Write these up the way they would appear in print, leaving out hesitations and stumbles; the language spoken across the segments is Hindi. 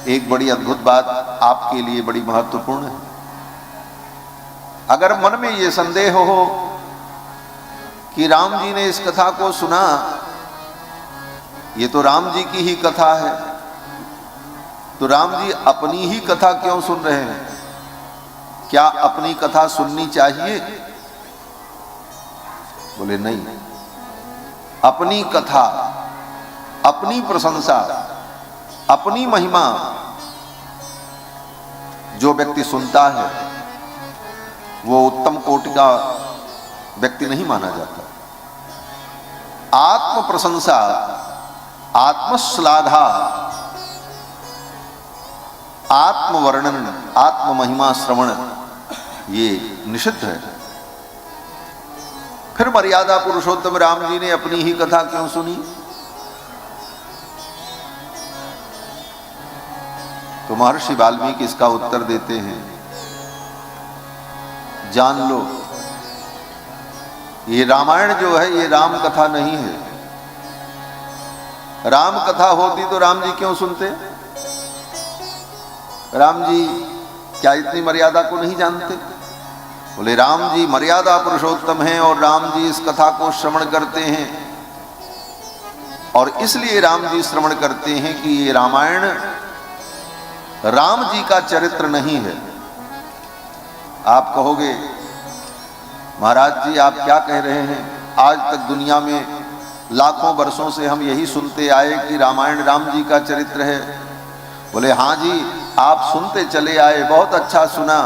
एक बड़ी अद्भुत बात आपके लिए बड़ी महत्वपूर्ण है। अगर मन में ये संदेह हो कि राम जी ने इस कथा को सुना, ये तो राम जी की ही कथा है, तो राम जी अपनी ही कथा क्यों सुन रहे हैं? क्या अपनी कथा सुननी चाहिए? बोले नहीं। अपनी कथा, अपनी प्रशंसा, अपनी महिमा जो व्यक्ति सुनता है वो उत्तम कोटि का व्यक्ति नहीं माना जाता। आत्म प्रशंसा, आत्मश्लाघा, आत्मवर्णन, आत्म महिमा श्रवण ये निषिद्ध है। फिर मर्यादा पुरुषोत्तम राम जी ने अपनी ही कथा क्यों सुनी? तो महर्षि वाल्मीकि इसका उत्तर देते हैं, जान लो ये रामायण जो है ये राम कथा नहीं है। राम कथा होती तो राम जी क्यों सुनते? राम जी क्या इतनी मर्यादा को नहीं जानते? बोले राम जी मर्यादा पुरुषोत्तम हैं और राम जी इस कथा को श्रवण करते हैं, और इसलिए राम जी श्रवण करते हैं कि ये रामायण राम जी का चरित्र नहीं है। आप कहोगे महाराज जी आप क्या कह रहे हैं? आज तक दुनिया में लाखों वर्षों से हम यही सुनते आए कि रामायण राम जी का चरित्र है। बोले हाँ जी आप सुनते चले आए, बहुत अच्छा सुना,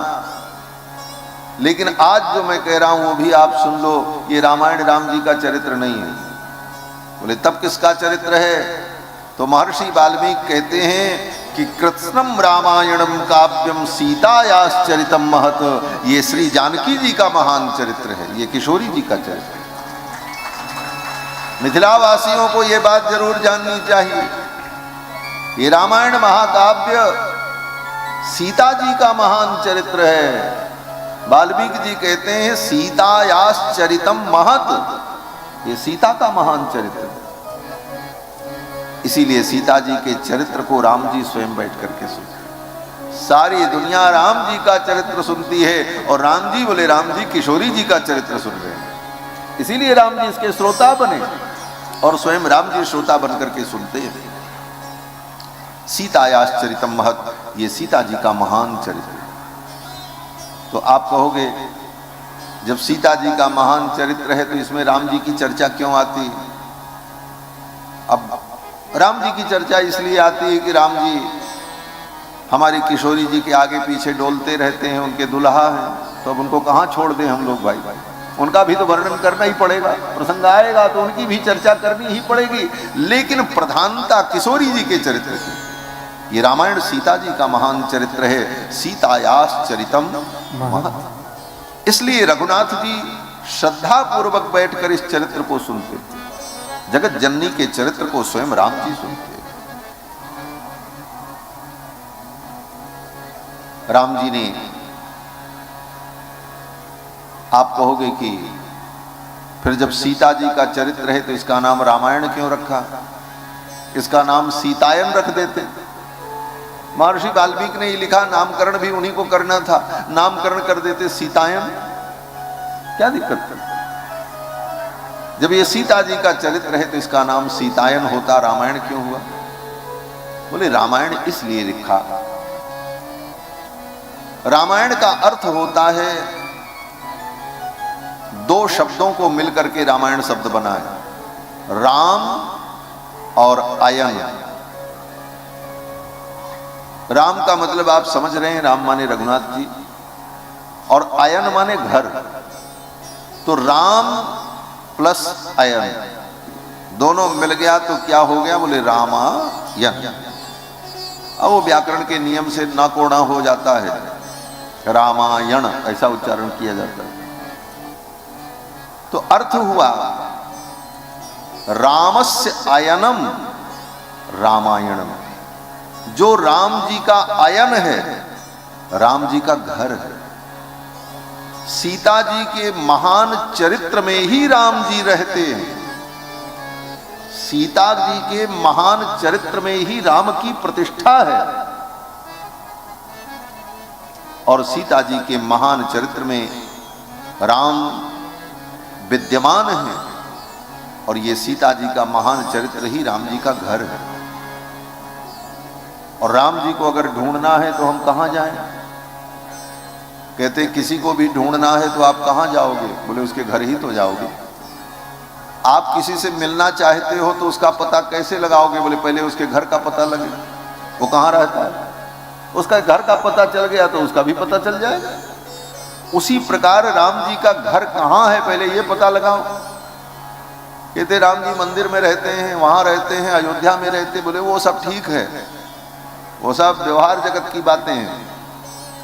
लेकिन आज जो मैं कह रहा हूं वो भी आप सुन लो, ये रामायण राम जी का चरित्र नहीं है। बोले तब किसका चरित्र है? तो महर्षि वाल्मीकि कहते हैं कि कृत्स्नम रामायणम काव्यम सीतायाश्चरितम महत, ये श्री जानकी जी का महान चरित्र है, ये किशोरी जी का चरित्र है। मिथिला वासियों को ये बात जरूर जाननी चाहिए, ये रामायण महाकाव्य सीता जी का महान चरित्र है। वाल्मीकि जी कहते हैं सीतायाश्चरितम महत, ये सीता का महान चरित्र है। इसीलिए सीता जी के चरित्र को राम जी स्वयं बैठ करके सुनते। सारी दुनिया राम जी का चरित्र सुनती है और राम जी बोले राम जी किशोरी जी का चरित्र सुन रहे हैं। इसीलिए राम जी इसके श्रोता बने और स्वयं राम जी श्रोता बन करके सुनते हैं। सीतायाश्चरितम महत, ये सीता जी का महान चरित्र। तो आप कहोगे जब सीता जी का महान चरित्र है तो इसमें राम जी की चर्चा क्यों आती? अब राम जी की चर्चा इसलिए आती है कि राम जी हमारी किशोरी जी के आगे पीछे डोलते रहते हैं, उनके दुल्हा हैं, तो अब उनको कहाँ छोड़ दें हम लोग? भाई उनका भी तो वर्णन करना ही पड़ेगा, प्रसंग आएगा तो उनकी भी चर्चा करनी ही पड़ेगी, लेकिन प्रधानता किशोरी जी के चरित्र की। ये रामायण सीता जी का महान चरित्र है, सीतायाश्चरितम महत्। इसलिए रघुनाथ जी श्रद्धा पूर्वक बैठकर इस चरित्र को सुनते थे। जगत जननी के चरित्र को स्वयं राम जी सुनते। राम जी ने, आप कहोगे कि फिर जब सीता जी का चरित्र है तो इसका नाम रामायण क्यों रखा? इसका नाम सीतायन रख देते। महर्षि वाल्मीकि ने ये लिखा, नामकरण भी उन्हीं को करना था, नामकरण कर देते सीतायन, क्या दिक्कत है? जब ये सीता जी का चरित्र है तो इसका नाम सीतायन होता, रामायण क्यों हुआ? बोले रामायण इसलिए लिखा, रामायण का अर्थ होता है दो शब्दों को मिलकर के रामायण शब्द बना है, राम और अयन। राम का मतलब आप समझ रहे हैं, राम माने रघुनाथ जी, और अयन माने घर। तो राम प्लस अयन दोनों मिल गया तो क्या हो गया? बोले रामायण। अब वो व्याकरण के नियम से ना कोड़ा हो जाता है, रामायण ऐसा उच्चारण किया जाता है। तो अर्थ हुआ रामस्य अयनम रामायणम, जो राम जी का अयन है, राम जी का घर है। सीता जी के महान चरित्र में ही राम जी रहते हैं, सीता जी के महान चरित्र में ही राम की प्रतिष्ठा है। और सीता जी के महान चरित्र में राम विद्यमान है, और ये सीता जी का महान चरित्र ही राम जी का घर है। और राम जी को अगर ढूंढना है तो हम कहां जाएं? कहते किसी को भी ढूंढना है तो आप कहां जाओगे? बोले उसके घर ही तो जाओगे। आप किसी से मिलना चाहते हो तो उसका पता कैसे लगाओगे? बोले पहले उसके घर का पता लगे, वो कहां रहता है। उसका घर का पता चल गया तो उसका भी पता चल जाएगा। उसी प्रकार राम जी का घर कहां है पहले ये पता लगाओ। कहते राम जी मंदिर में रहते हैं, वहां रहते हैं, अयोध्या में रहते। बोले वो सब ठीक है, वो सब व्यवहार जगत की बातें हैं।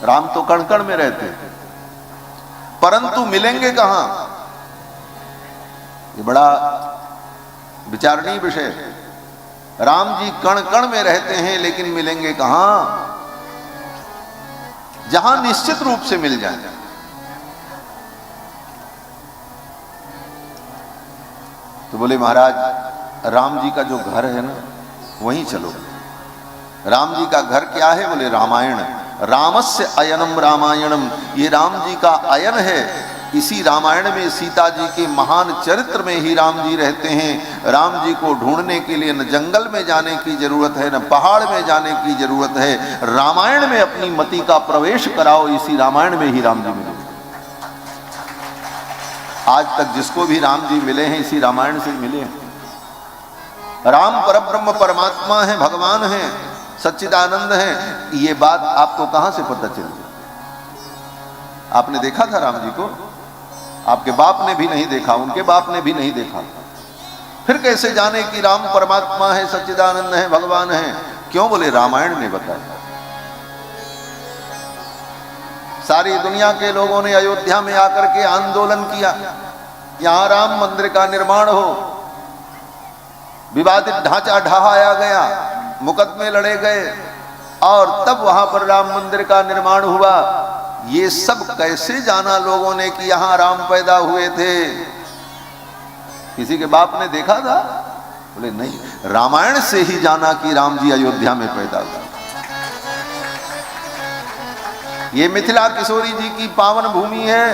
राम तो कण कण में रहते हैं, परंतु मिलेंगे कहां? ये बड़ा विचारणीय विषय है। राम जी कण कण में रहते हैं, लेकिन मिलेंगे कहां? जहां निश्चित रूप से मिल जाए। तो बोले महाराज राम जी का जो घर है ना वहीं चलो। राम जी का घर क्या है? बोले रामायण। रामस्य अयनम रामायणम, ये राम जी का अयन है। इसी रामायण में सीता जी के महान चरित्र में ही राम जी रहते हैं। राम जी को ढूंढने के लिए न जंगल में जाने की जरूरत है, न पहाड़ में जाने की जरूरत है। रामायण में अपनी मति का प्रवेश कराओ, इसी रामायण में ही राम जी मिले। आज तक जिसको भी राम जी मिले हैं इसी रामायण से मिले हैं। राम परब्रह्म परमात्मा है, भगवान है, सच्चिदानंद है। ये बात आपको कहां से पता चली? आपने देखा था राम जी को? आपके बाप ने भी नहीं देखा, उनके बाप ने भी नहीं देखा। फिर कैसे जाने कि राम परमात्मा है, सच्चिदानंद है, भगवान है? क्यों? बोले रामायण ने बताया। सारी दुनिया के लोगों ने अयोध्या में आकर के आंदोलन किया, यहां राम मंदिर का निर्माण हो। विवादित ढांचा ढहाया गया, मुकदमे लड़े गए, और तब वहां पर राम मंदिर का निर्माण हुआ। ये सब कैसे जाना लोगों ने कि यहां राम पैदा हुए थे? किसी के बाप ने देखा था? बोले नहीं, रामायण से ही जाना कि राम जी अयोध्या में पैदा हुए। ये मिथिला किशोरी जी की पावन भूमि है,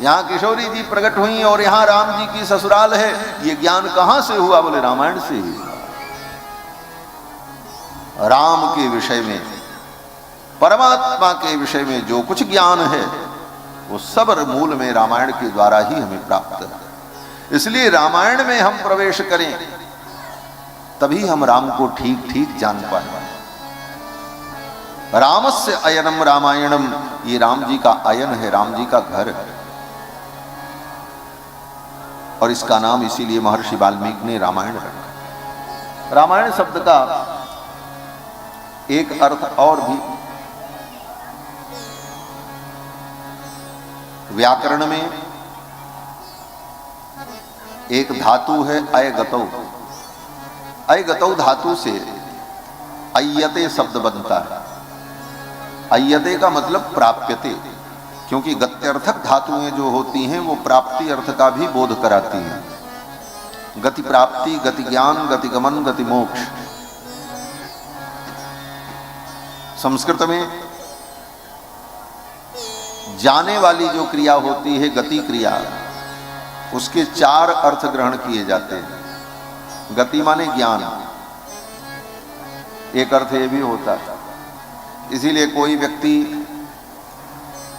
यहां किशोरी जी प्रकट हुई और यहां राम जी की ससुराल है। ये ज्ञान कहां से हुआ? बोले रामायण से ही। राम के विषय में, परमात्मा के विषय में जो कुछ ज्ञान है वो सब मूल में रामायण के द्वारा ही हमें प्राप्त है। इसलिए रामायण में हम प्रवेश करें तभी हम राम को ठीक ठीक जान पाए। रामस्य अयनम रामायणम, ये राम जी का अयन है, राम जी का घर है। और इसका नाम इसीलिए महर्षि वाल्मीकि ने रामायण रखा। रामायण शब्द का एक अर्थ और भी व्याकरण में एक धातु है अयगतौ। अयगतौ धातु से अय्यते शब्द बनता है। अय्यते का मतलब प्राप्यते, क्योंकि गत्यर्थक धातुएं जो होती हैं वो प्राप्ति अर्थ का भी बोध कराती हैं। गति प्राप्ति, गति ज्ञान, गति गमन, गति मोक्ष। संस्कृत में जाने वाली जो क्रिया होती है गति क्रिया, उसके 4 अर्थ ग्रहण किए जाते हैं। गति माने ज्ञान, एक अर्थ ये भी होता है। इसीलिए कोई व्यक्ति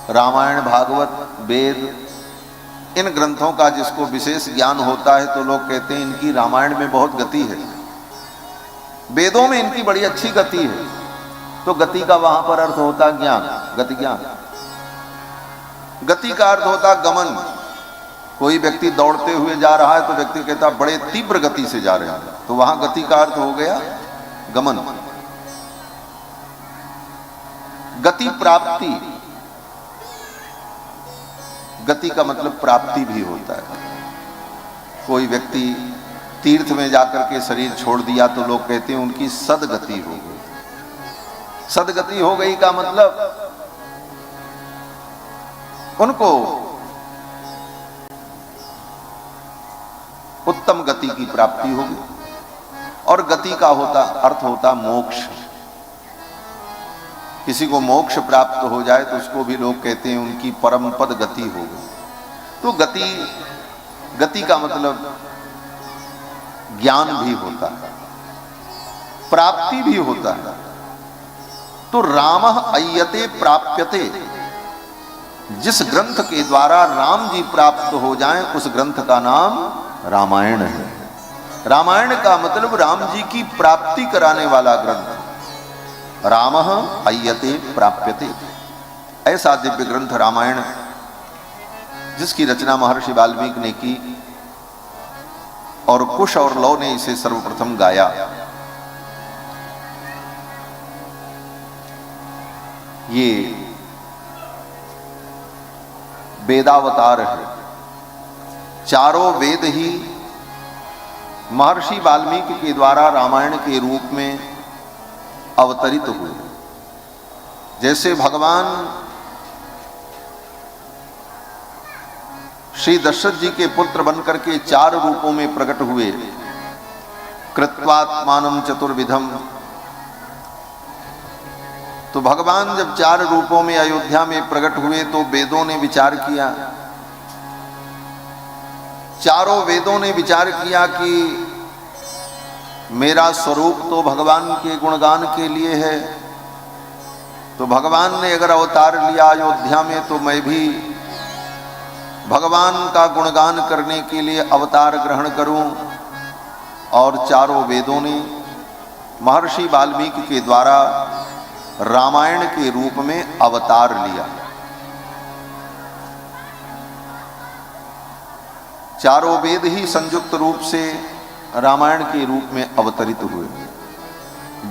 रामायण, भागवत, वेद इन ग्रंथों का जिसको विशेष ज्ञान होता है तो लोग कहते हैं इनकी रामायण में बहुत गति है, वेदों में इनकी बड़ी अच्छी गति है। तो गति का वहां पर अर्थ होता है ज्ञान, गति ज्ञान। गति का अर्थ होता गमन। कोई व्यक्ति दौड़ते हुए जा रहा है तो व्यक्ति कहता बड़े तीव्र गति से जा रहे हैं, तो वहां गति का अर्थ हो गया गमन। गति प्राप्ति, गति का मतलब प्राप्ति भी होता है। कोई व्यक्ति तीर्थ में जाकर के शरीर छोड़ दिया तो लोग कहते हैं उनकी सदगति हो गई। सदगति हो गई का मतलब उनको उत्तम गति की प्राप्ति होगी। और गति का अर्थ होता मोक्ष। किसी को मोक्ष प्राप्त हो जाए तो उसको भी लोग कहते हैं उनकी परम पद गति हो गई। तो गति का मतलब ज्ञान भी होता है, प्राप्ति भी होता है। तो रामः अय्यते प्राप्यते, जिस ग्रंथ के द्वारा राम जी प्राप्त हो जाएं उस ग्रंथ का नाम रामायण है। रामायण का मतलब राम जी की प्राप्ति कराने वाला ग्रंथ। रामः अय्यते प्राप्यते, ऐसा दिव्य ग्रंथ रामायण, जिसकी रचना महर्षि वाल्मीकि ने की और कुश और लौ ने इसे सर्वप्रथम गाया। ये वेदावतार है। चारों वेद ही महर्षि वाल्मीकि के द्वारा रामायण के रूप में अवतरित हुए। जैसे भगवान श्री दशरथ जी के पुत्र बनकर के 4 रूपों में प्रकट हुए। कृत्वात्मानं चतुर्विधम, तो भगवान जब 4 रूपों में अयोध्या में प्रकट हुए तो वेदों ने विचार किया, चारों वेदों ने विचार किया कि मेरा स्वरूप तो भगवान के गुणगान के लिए है, तो भगवान ने अगर अवतार लिया अयोध्या में तो मैं भी भगवान का गुणगान करने के लिए अवतार ग्रहण करूं। और चारों वेदों ने महर्षि वाल्मीकि के द्वारा रामायण के रूप में अवतार लिया। चारों वेद ही संयुक्त रूप से रामायण के रूप में अवतरित हुए।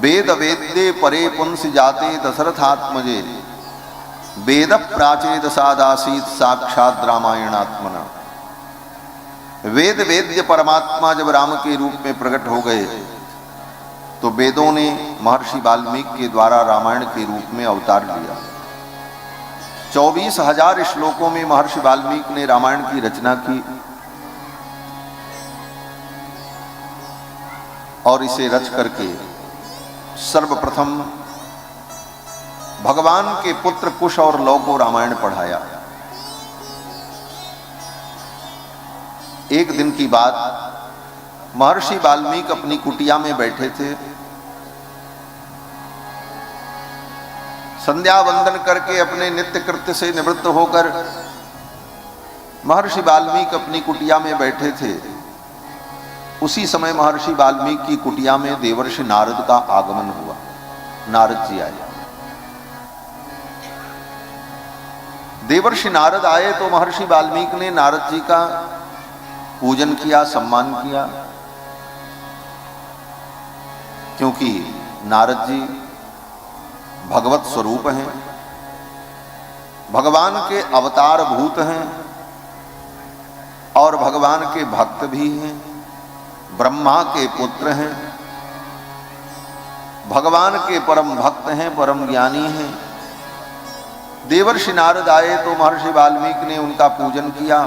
वेद वेद्ये परे पुंसि जाते दशरथात्मजे, वेद प्राचेद सादासीत साक्षात रामायणात्मना। वेद वेद्य परमात्मा जब राम के रूप में प्रकट हो गए तो वेदों ने महर्षि वाल्मीकि के द्वारा रामायण के रूप में अवतार लिया। 24,000 श्लोकों में महर्षि वाल्मीकि ने रामायण की रचना की और इसे रच करके सर्वप्रथम भगवान के पुत्र कुश और लौ को रामायण पढ़ाया। एक दिन की बात, महर्षि वाल्मीकि अपनी कुटिया में बैठे थे। संध्या वंदन करके अपने नित्य कृत्य से निवृत्त होकर महर्षि वाल्मीकि अपनी कुटिया में बैठे थे। उसी समय महर्षि वाल्मीकि की कुटिया में देवर्षि नारद का आगमन हुआ। नारद जी आए। देवर्षि नारद आए तो महर्षि वाल्मीकि ने नारद जी का पूजन किया, सम्मान किया, क्योंकि नारद जी भगवत स्वरूप हैं, भगवान के अवतार भूत हैं और भगवान के भक्त भी हैं, ब्रह्मा के पुत्र हैं, भगवान के परम भक्त हैं, परम ज्ञानी हैं। देवर्षि नारद आए तो महर्षि वाल्मीकि ने उनका पूजन किया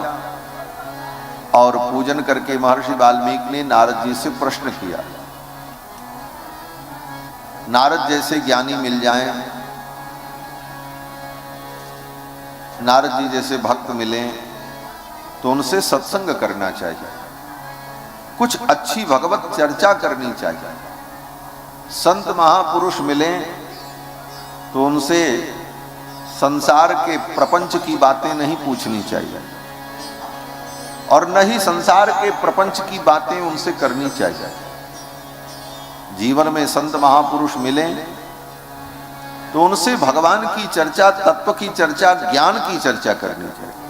और पूजन करके महर्षि वाल्मीकि ने नारद जी से प्रश्न किया। नारद जैसे ज्ञानी मिल जाएं, नारद जी जैसे भक्त मिलें तो उनसे सत्संग करना चाहिए, कुछ अच्छी भगवत चर्चा करनी चाहिए। संत महापुरुष मिलें तो उनसे संसार के प्रपंच की बातें नहीं पूछनी चाहिए और न ही संसार के प्रपंच की बातें उनसे करनी चाहिए। जीवन में संत महापुरुष मिलें तो उनसे भगवान की चर्चा, तत्व की चर्चा, ज्ञान की चर्चा करनी चाहिए।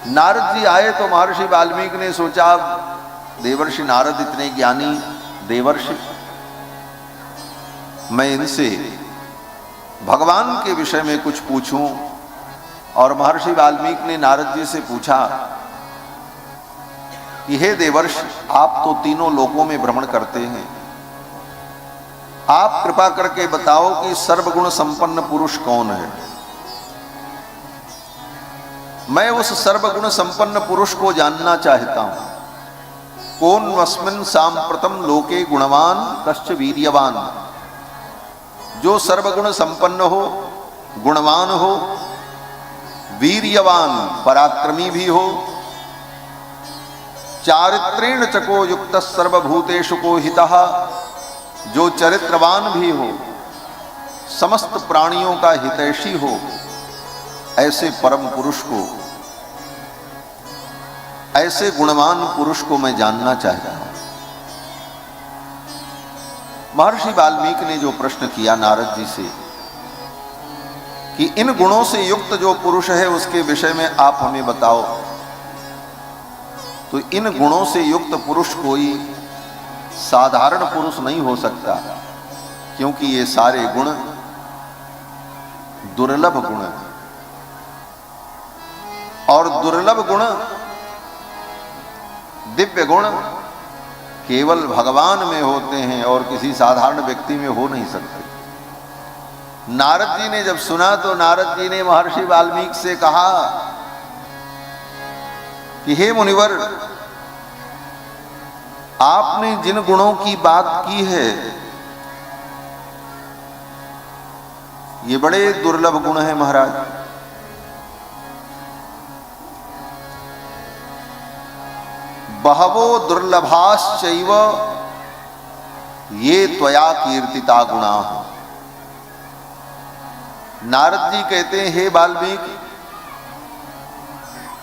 नारद जी आए तो महर्षि वाल्मीकि ने सोचा, देवर्षि नारद इतने ज्ञानी देवर्षि, मैं इनसे भगवान के विषय में कुछ पूछूं। और महर्षि वाल्मीकि ने नारद जी से पूछा कि हे देवर्षि, आप तो तीनों लोकों में भ्रमण करते हैं, आप कृपा करके बताओ कि सर्वगुण संपन्न पुरुष कौन है। मैं उस सर्वगुण संपन्न पुरुष को जानना चाहता हूं। कौन अस्मिन् सांप्रतम लोके गुणवान कश्च वीर्यवान। जो सर्वगुण संपन्न हो, गुणवान हो, वीर्यवान पराक्रमी भी हो, चारित्रेण चको युक्त सर्वभूतेषु को हितः, जो चरित्रवान भी हो, समस्त प्राणियों का हितैषी हो, ऐसे परम पुरुष को, ऐसे गुणवान पुरुष को मैं जानना चाहता हूं। महर्षि वाल्मीकि ने जो प्रश्न किया नारद जी से कि इन गुणों से युक्त जो पुरुष है उसके विषय में आप हमें बताओ, तो इन गुणों से युक्त पुरुष कोई साधारण पुरुष नहीं हो सकता, क्योंकि ये सारे गुण दुर्लभ गुण हैं, और दुर्लभ गुण, दिव्य गुण केवल भगवान में होते हैं और किसी साधारण व्यक्ति में हो नहीं सकते। नारद जी ने जब सुना तो नारद जी ने महर्षि वाल्मीकि से कहा कि हे मुनिवर, आपने जिन गुणों की बात की है ये बड़े दुर्लभ गुण हैं महाराज। बहवो दुर्लभाश्चैव ये त्वया कीर्तिता गुणा। नारद जी कहते हैं, हे वाल्मीकि,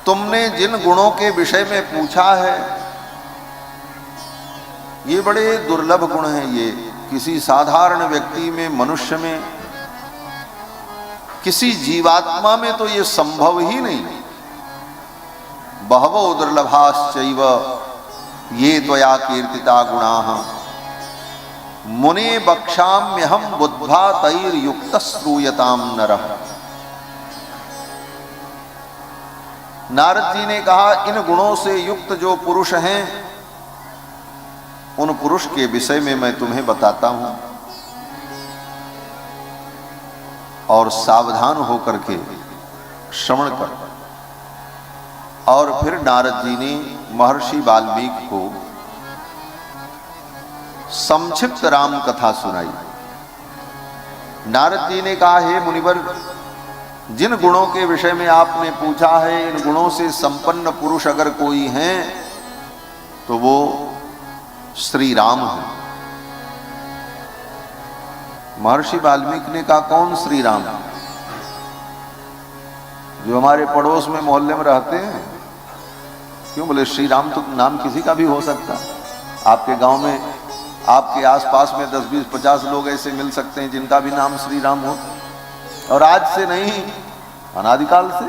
तुमने जिन गुणों के विषय में पूछा है ये बड़े दुर्लभ गुण हैं। ये किसी साधारण व्यक्ति में, मनुष्य में, किसी जीवात्मा में तो ये संभव ही नहीं। बहवो दुर्लभाश्चैव ये त्वया कीर्तिता गुणाः मुने बक्षाम्यहं बुद्ध्वा तैर्युक्त श्रूयताम नरः। नारद जी ने कहा, इन गुणों से युक्त जो पुरुष हैं उन पुरुष के विषय में मैं तुम्हें बताता हूं, और सावधान होकर के श्रवण कर। और फिर नारद जी ने महर्षि वाल्मीकि को संक्षिप्त राम कथा सुनाई। नारद जी ने कहा, हे मुनिवर, जिन गुणों के विषय में आपने पूछा है, इन गुणों से संपन्न पुरुष अगर कोई हैं तो वो श्री राम है। महर्षि वाल्मीकि ने कहा, कौन श्री राम? जो हमारे पड़ोस में मोहल्ले में रहते हैं। क्यों? बोले श्री राम तो नाम किसी का भी हो सकता। आपके गांव में, आपके आसपास में 10, 20, 50 लोग ऐसे मिल सकते हैं जिनका भी नाम श्री राम हो, और आज से नहीं, अनादिकाल से।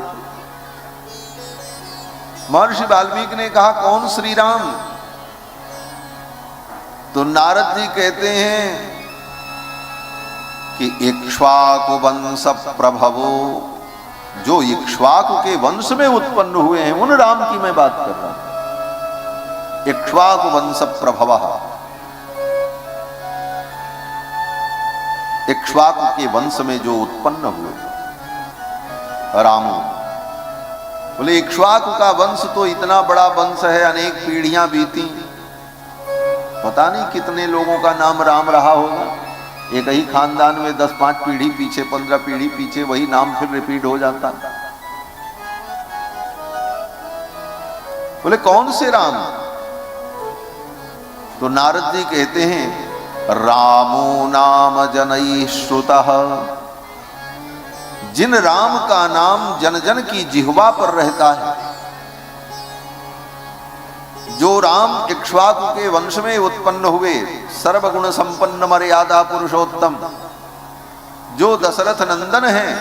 महर्षि वाल्मीकि ने कहा, कौन श्री राम? तो नारद जी कहते हैं कि इक्ष्वाकु वंश प्रभवो, जो इक्ष्वाकु के वंश में उत्पन्न हुए हैं उन राम की मैं बात कर रहा हूं। इक्ष्वाकु वंश प्रभवः, इक्ष्वाकु के वंश में जो उत्पन्न हुए रामो। बोले इक्ष्वाकु का वंश तो इतना बड़ा वंश है, अनेक पीढ़ियां बीती, पता नहीं कितने लोगों का नाम राम रहा होगा। एक ही खानदान में 10-5 पीढ़ी पीछे, 15 पीढ़ी पीछे वही नाम फिर रिपीट हो जाता। बोले कौन से राम? तो नारद जी कहते हैं, रामो नाम जनैः श्रुतः, जिन राम का नाम जन जन की जिह्वा पर रहता है। जो राम इक्ष्वाकु के वंश में उत्पन्न हुए, सर्वगुण संपन्न मर्यादा पुरुषोत्तम, जो दशरथ नंदन हैं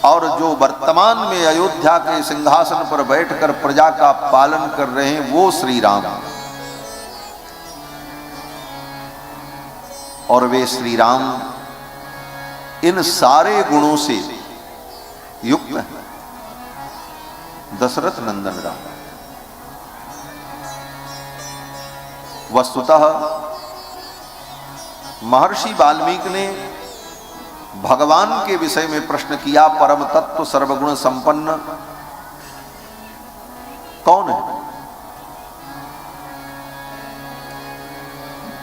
और जो वर्तमान में अयोध्या के सिंहासन पर बैठकर प्रजा का पालन कर रहे हैं, वो श्री राम। और वे श्री राम इन सारे गुणों से युक्त है। दशरथ नंदन राम वस्तुतः महर्षि वाल्मीकि ने भगवान के विषय में प्रश्न किया, परम तत्व सर्वगुण संपन्न कौन है?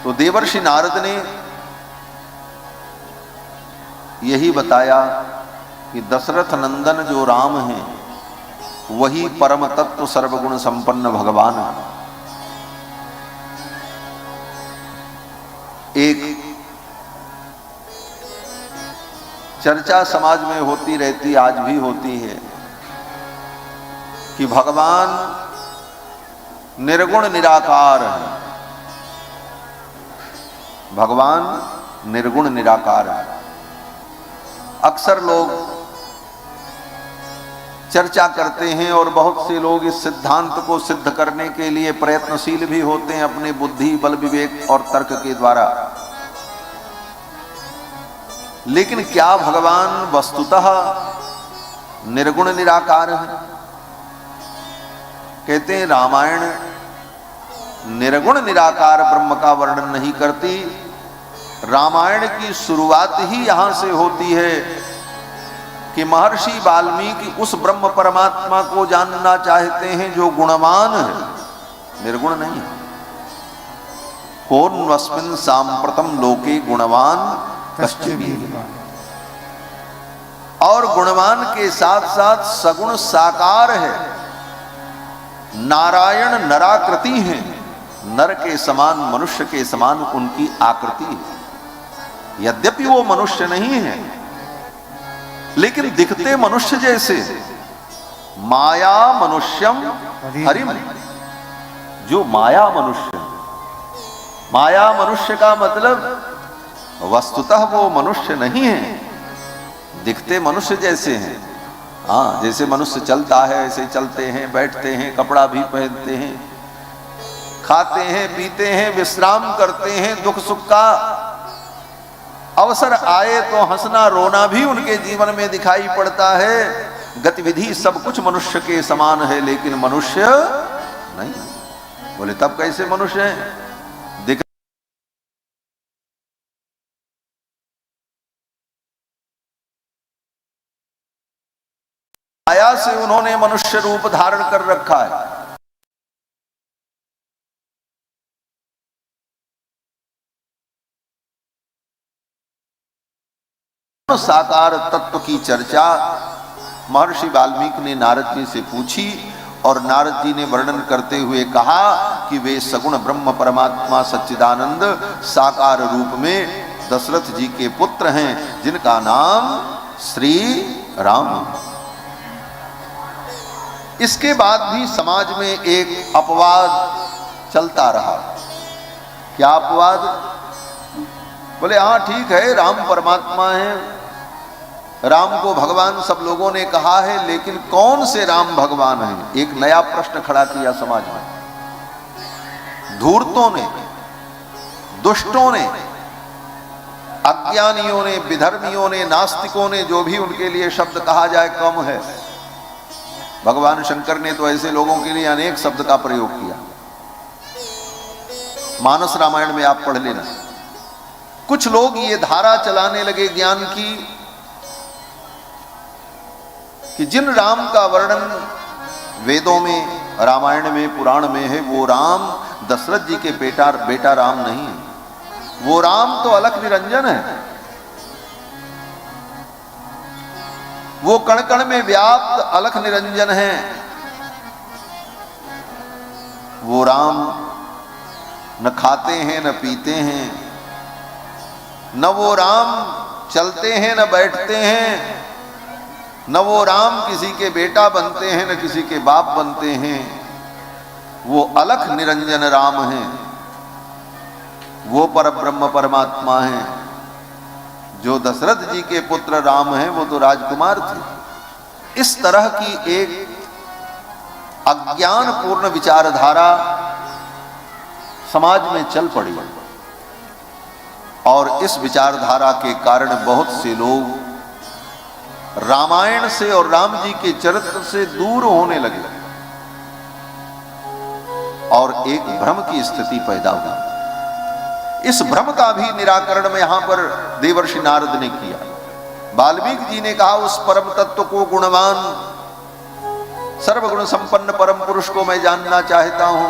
तो देवर्षि नारद ने यही बताया कि दशरथ नंदन जो राम हैं वही परम तत्व सर्वगुण संपन्न भगवान है। एक चर्चा समाज में होती रहती, आज भी होती है, कि भगवान निर्गुण निराकार है। भगवान निर्गुण निराकार है। अक्सर लोग चर्चा करते हैं और बहुत से लोग इस सिद्धांत को सिद्ध करने के लिए प्रयत्नशील भी होते हैं अपने बुद्धि, बल, विवेक और तर्क के द्वारा। लेकिन क्या भगवान वस्तुतः निर्गुण निराकार है? कहते हैं रामायण निर्गुण निराकार ब्रह्म का वर्णन नहीं करती। रामायण की शुरुआत ही यहां से होती है कि महर्षि वाल्मीकि उस ब्रह्म परमात्मा को जानना चाहते हैं जो गुणवान है, निर्गुण नहीं है। कौन वस्मिन् सांप्रतम लोके गुणवान कश्चित्। और गुणवान के साथ साथ सगुण साकार है। नारायण नराकृति है, नर के समान, मनुष्य के समान उनकी आकृति है। यद्यपि वो मनुष्य नहीं है लेकिन दिखते मनुष्य जैसे। माया मनुष्यम हरिम, जो माया मनुष्य, माया मनुष्य का मतलब वस्तुतः वो मनुष्य नहीं है, दिखते मनुष्य जैसे हैं। हाँ, जैसे मनुष्य चलता है ऐसे चलते हैं, बैठते हैं, कपड़ा भी पहनते हैं, खाते हैं, पीते हैं, विश्राम करते हैं। दुख सुख का अवसर आए तो हंसना रोना भी उनके जीवन में दिखाई पड़ता है। गतिविधि सब कुछ मनुष्य के समान है लेकिन मनुष्य नहीं। बोले तब कैसे मनुष्य है? माया से उन्होंने मनुष्य रूप धारण कर रखा है। साकार तत्व की चर्चा महर्षि वाल्मीकि ने नारद जी से पूछी और नारद जी ने वर्णन करते हुए कहा कि वे सगुण ब्रह्म परमात्मा सच्चिदानंद साकार रूप में दशरथ जी के पुत्र हैं जिनका नाम श्री राम। इसके बाद भी समाज में एक अपवाद चलता रहा। क्या अपवाद? बोले हाँ ठीक है, राम परमात्मा है, राम को भगवान सब लोगों ने कहा है, लेकिन कौन से राम भगवान हैं? एक नया प्रश्न खड़ा किया समाज में। धूर्तों ने, दुष्टों ने, अज्ञानियों ने, विधर्मियों ने, नास्तिकों ने, जो भी उनके लिए शब्द कहा जाए कम है। भगवान शंकर ने तो ऐसे लोगों के लिए अनेक शब्द का प्रयोग किया। मानस रामायण में आप पढ़ लेना। कुछ लोग ये धारा चलाने लगे ज्ञान की कि जिन राम का वर्णन वेदों में, रामायण में, पुराण में है, वो राम दशरथ जी के बेटा राम नहीं है। वो राम तो अलख निरंजन है। वो कण कण में व्याप्त अलख निरंजन है। वो राम न खाते हैं न पीते हैं, न वो राम चलते हैं न बैठते हैं, न वो राम किसी के बेटा बनते हैं न किसी के बाप बनते हैं। वो अलख निरंजन राम हैं। वो परब्रह्म परमात्मा हैं। जो दशरथ जी के पुत्र राम हैं वो तो राजकुमार थे। इस तरह की एक अज्ञान पूर्ण विचारधारा समाज में चल पड़ी और इस विचारधारा के कारण बहुत से लोग रामायण से और राम जी के चरित्र से दूर होने लगे और एक भ्रम की स्थिति पैदा हुई। इस भ्रम का भी निराकरण में यहां पर देवर्षि नारद ने किया। वाल्मीकि जी ने कहा उस परम तत्व को, गुणवान सर्वगुण संपन्न परम पुरुष को मैं जानना चाहता हूं।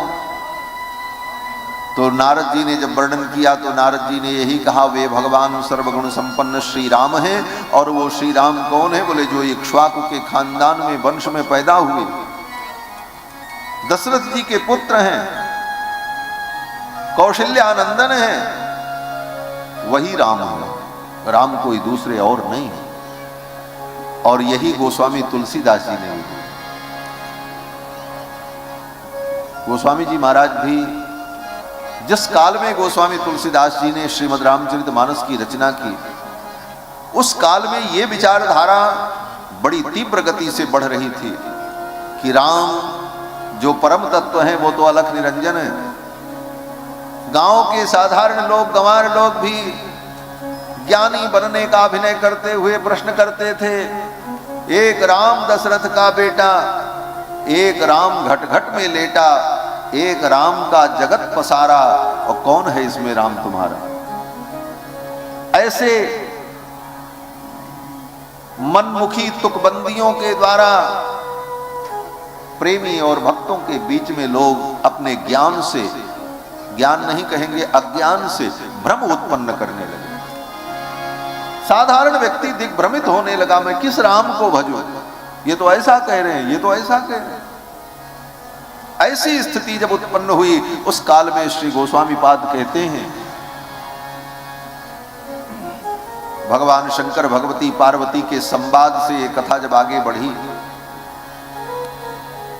तो नारद जी ने जब वर्णन किया तो नारद जी ने यही कहा, वे भगवान सर्वगुण संपन्न श्री राम हैं। और वो श्री राम कौन है? बोले जो इक्ष्वाकु के खानदान में वंश में पैदा हुए, दशरथ जी के पुत्र हैं, कौशल्यानंदन हैं, वही राम है। राम कोई दूसरे और नहीं है। और यही गोस्वामी तुलसीदास जी ने, गोस्वामी जी महाराज भी जिस काल में गोस्वामी तुलसीदास जी ने श्रीमद् रामचरितमानस की रचना की, उस काल में ये विचारधारा बड़ी तीव्र गति से बढ़ रही थी कि राम जो परम तत्व है वो तो अलख निरंजन है। गांव के साधारण लोग, गंवार लोग भी ज्ञानी बनने का अभिनय करते हुए प्रश्न करते थे, एक राम दशरथ का बेटा, एक राम घट घट में लेटा, एक राम का जगत पसारा, और कौन है इसमें राम तुम्हारा। ऐसे मनमुखी तुकबंदियों के द्वारा प्रेमी और भक्तों के बीच में लोग अपने ज्ञान से, ज्ञान नहीं कहेंगे, अज्ञान से भ्रम उत्पन्न करने लगे। साधारण व्यक्ति दिग्भ्रमित होने लगा, मैं किस राम को भजूं, ये तो ऐसा कह रहे हैं, ये तो ऐसा कह रहे हैं। ऐसी स्थिति जब उत्पन्न हुई, उस काल में श्री गोस्वामी पाद कहते हैं, भगवान शंकर भगवती पार्वती के संवाद से ये कथा जब आगे बढ़ी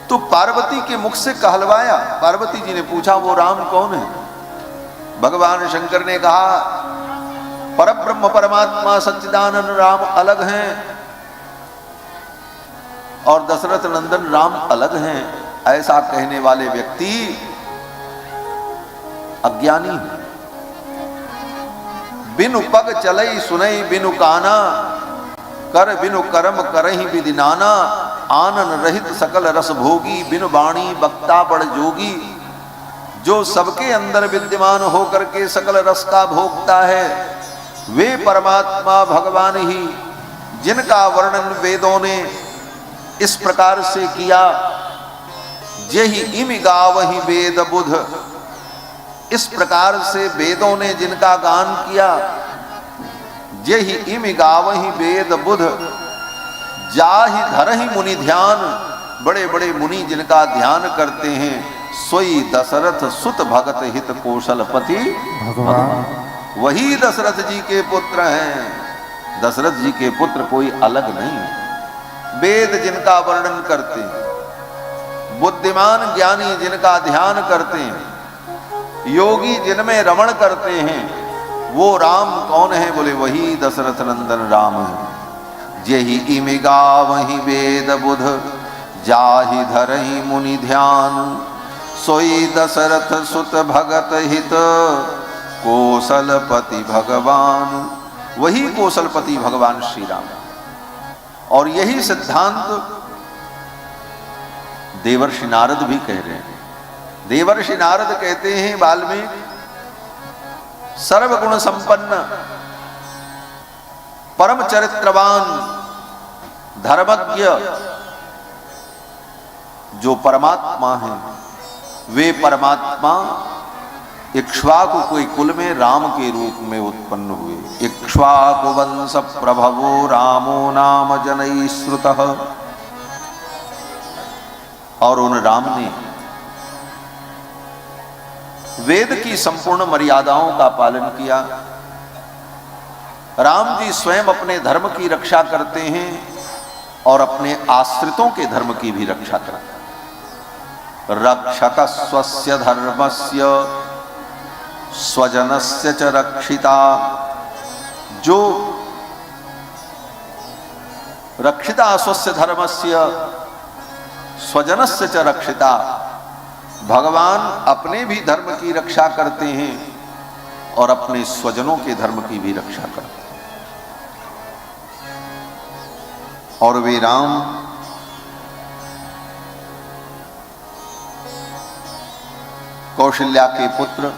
तो पार्वती के मुख से कहलवाया। पार्वती जी ने पूछा, वो राम कौन है? भगवान शंकर ने कहा, परब्रह्म परमात्मा सच्चिदानंद राम अलग हैं और दशरथ नंदन राम अलग हैं। ऐसा कहने वाले व्यक्ति अज्ञानी है। बिनु पग चलई सुनई बिनु काना, कर बिनु कर्म करहि विधि नाना, आनन रहित सकल रस भोगी, बिनु वाणी वक्ता बड़ जोगी। जो सबके अंदर विद्यमान होकर के सकल रस का भोगता है, वे परमात्मा भगवान ही, जिनका वर्णन वेदों ने इस प्रकार से किया, जेहि इमि गावहि वेद बुध। इस प्रकार से वेदों ने जिनका गान किया, जेहि इमि गावहि वेद बुध, जाहि धरहि मुनि ध्यान। बड़े बड़े मुनि जिनका ध्यान करते हैं, सोई दशरथ सुत भगत हित कौशलपति भगवान। वही दशरथ जी के पुत्र हैं। दशरथ जी के पुत्र कोई अलग नहीं है। वेद जिनका वर्णन करते हैं, बुद्धिमान ज्ञानी जिनका ध्यान करते हैं, योगी जिनमें रमण करते हैं, वो राम कौन है? बोले वही दशरथ नंदन राम है। जेहि इमि गावहि वेद बुध, जाहि धरहि मुनि ध्यान। सोई दशरथ सुत भगत हित कौशलपति भगवान। वही कौशलपति भगवान श्री राम। और यही सिद्धांत देवर्षि नारद भी कह रहे हैं। देवर्षि नारद कहते हैं, वाल्मीकि सर्वगुण संपन्न, परम चरित्रवान, धर्मज्ञ जो परमात्मा है, वे परमात्मा इक्ष्वाकु कोई कुल में राम के रूप में उत्पन्न हुए। इक्ष्वाकु वंश प्रभवो रामो नाम जनैः श्रुतः। और उन राम ने वेद की संपूर्ण मर्यादाओं का पालन किया। राम जी स्वयं अपने धर्म की रक्षा करते हैं और अपने आश्रितों के धर्म की भी रक्षा करते हैं। रक्षक स्वस्य धर्मस्य स्वजनस्य च रक्षिता। जो रक्षिता स्वस्य धर्मस्य स्वजनस्य च रक्षिता, भगवान अपने भी धर्म की रक्षा करते हैं और अपने स्वजनों के धर्म की भी रक्षा करते हैं। और वे राम कौशल्या के पुत्र,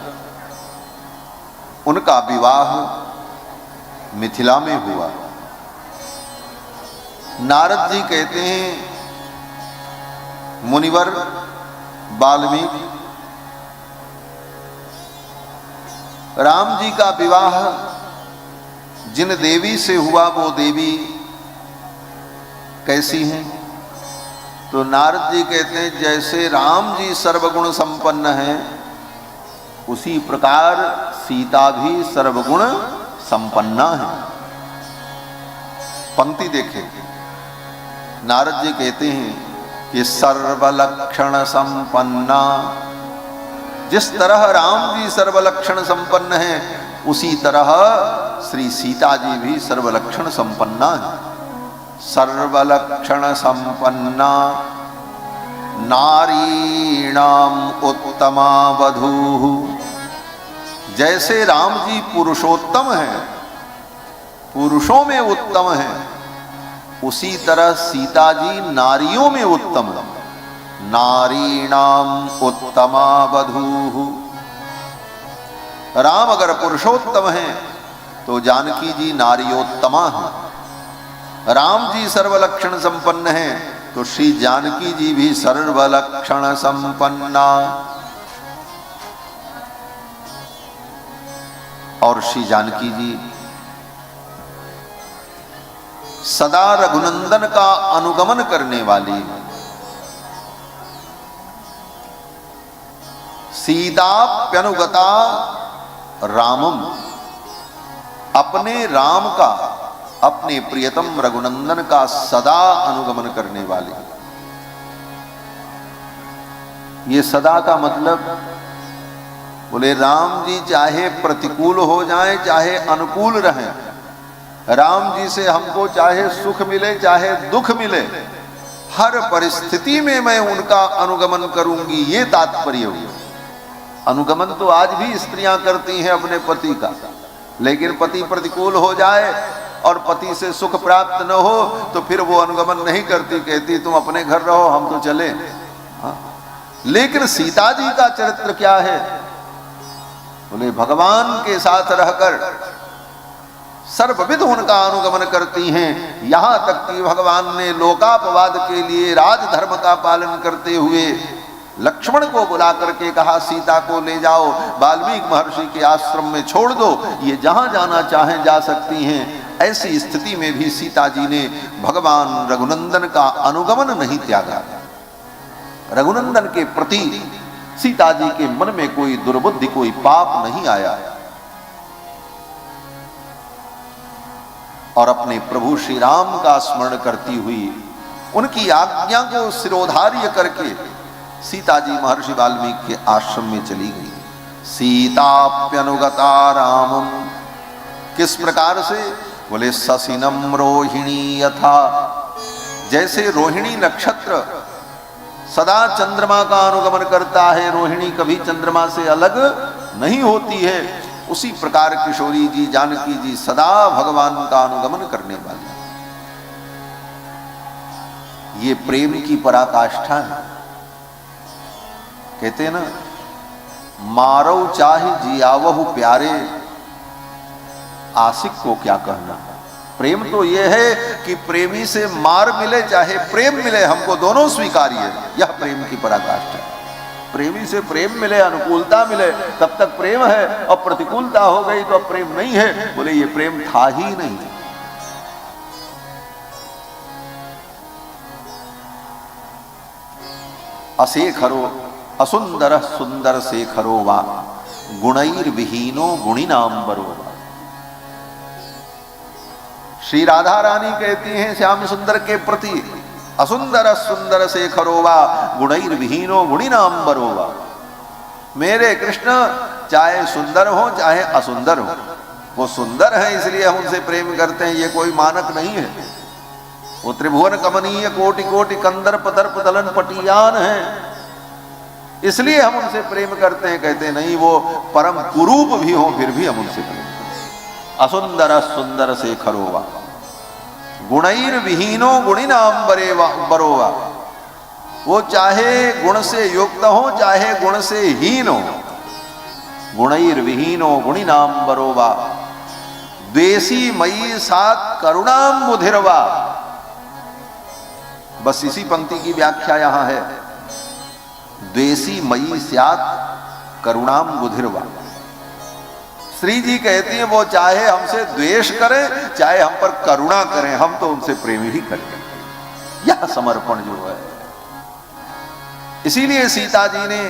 उनका विवाह मिथिला में हुआ। नारद जी कहते हैं, मुनिवर वाल्मीकि राम जी का विवाह जिन देवी से हुआ वो देवी कैसी हैं? तो नारद जी कहते हैं जैसे राम जी सर्वगुण संपन्न हैं उसी प्रकार सीता भी सर्वगुण संपन्ना है। पंक्ति देखें, नारद जी कहते हैं कि सर्वलक्षण संपन्ना, जिस तरह राम जी सर्वलक्षण संपन्न हैं उसी तरह श्री सीता जी भी सर्वलक्षण संपन्ना है। सर्वलक्षण संपन्ना नारीणाम उत्तमा वधूः, जैसे राम जी पुरुषोत्तम हैं, पुरुषों में उत्तम हैं, उसी तरह सीता जी नारियों में उत्तम है। नारीणाम उत्तमा वधूः, राम अगर पुरुषोत्तम हैं तो जानकी जी नारियोत्तमा है। राम जी सर्वलक्षण संपन्न हैं तो श्री जानकी जी भी सर्वलक्षण संपन्ना। और श्री जानकी जी सदा रघुनंदन का अनुगमन करने वाली है। सीताप्यनुगता रामम, अपने राम का, अपने प्रियतम रघुनंदन का सदा अनुगमन करने वाली। ये सदा का मतलब, बोले राम जी चाहे प्रतिकूल हो जाएं चाहे अनुकूल रहें, राम जी से हमको चाहे सुख मिले चाहे दुख मिले, हर परिस्थिति में मैं उनका अनुगमन करूंगी, ये तात्पर्य हुआ। अनुगमन तो आज भी स्त्रियां करती हैं अपने पति का, लेकिन पति प्रतिकूल हो जाए और पति से सुख प्राप्त न हो तो फिर वो अनुगमन नहीं करती, कहती तुम अपने घर रहो हम तो चले। हाँ? लेकिन सीता जी का चरित्र क्या है? बोले भगवान के साथ रहकर सर्वविध उनका अनुगमन करती हैं। यहां तक कि भगवान ने लोकापवाद के लिए राजधर्म का पालन करते हुए लक्ष्मण को बुला करके कहा सीता को ले जाओ, वाल्मीकि महर्षि के आश्रम में छोड़ दो, ये जहां जाना चाहें जा सकती हैं। ऐसी स्थिति में भी सीता जी ने भगवान रघुनंदन का अनुगमन नहीं त्यागा। रघुनंदन के प्रति सीता जी के मन में कोई दुर्बुद्धि, कोई पाप नहीं आया और अपने प्रभु श्री राम का स्मरण करती हुई उनकी आज्ञा को शिरोधार्य करके सीता जी महर्षि वाल्मीकि के आश्रम में चली गई। सीताप्यनुगता रामम, किस प्रकार से? बोले ससिनम रोहिणी यथा, जैसे रोहिणी नक्षत्र सदा चंद्रमा का अनुगमन करता है, रोहिणी कभी चंद्रमा से अलग नहीं होती है, उसी प्रकार किशोरी जी जानकी जी सदा भगवान का अनुगमन करने वाली। ये प्रेम की पराकाष्ठा है। कहते हैं ना, मारो चाहे जियावहु प्यारे, आशिक को क्या कहना। प्रेम तो यह है कि प्रेमी से मार मिले चाहे प्रेम मिले, हमको दोनों स्वीकार्य है। यह प्रेम की पराकाष्ठा है। प्रेमी से प्रेम मिले, अनुकूलता मिले, तब तक प्रेम है, और प्रतिकूलता हो गई तो अब प्रेम नहीं है। बोले ये प्रेम था ही नहीं। अशेखरो असुंदर सुंदर शेखरो वा गुणैर्विहीनो गुणिनांबरो वा। श्री राधा रानी कहती हैं श्याम सुंदर के प्रति, असुंदर सुंदर शेखरो वा गुणैर्विहीनो गुणिनांबरो वा। मेरे कृष्ण चाहे सुंदर हो चाहे असुंदर हो, वो सुंदर है इसलिए हम उनसे प्रेम करते हैं, ये कोई मानक नहीं है। वो त्रिभुवन कमनीय कोटि कोटि कंदर्प दर्प दलन पटियान है, इसलिए हम उनसे प्रेम करते हैं। कहते नहीं, वो परम कुरूप भी हो फिर भी हम उनसे प्रेम करते हैं। असुंदर सुंदर शेखरो वा गुणैर्विहीनो गुणिनांबरो वा। वो चाहे गुण से युक्त हो चाहे गुण से हीन हो, गुणैर्विहीनो गुणिनांबरो वा। द्वेषी मयि सात करुणाम्बुधिर्वा। बस इसी पंक्ति की व्याख्या यहां है। द्वेषी मयि स्यात् करुणाम्बुधिर्वा। श्री जी कहती हैं वो चाहे हमसे द्वेष करें चाहे हम पर करुणा करें, हम तो उनसे प्रेम ही करें। यह समर्पण जो है, इसीलिए सीता जी ने,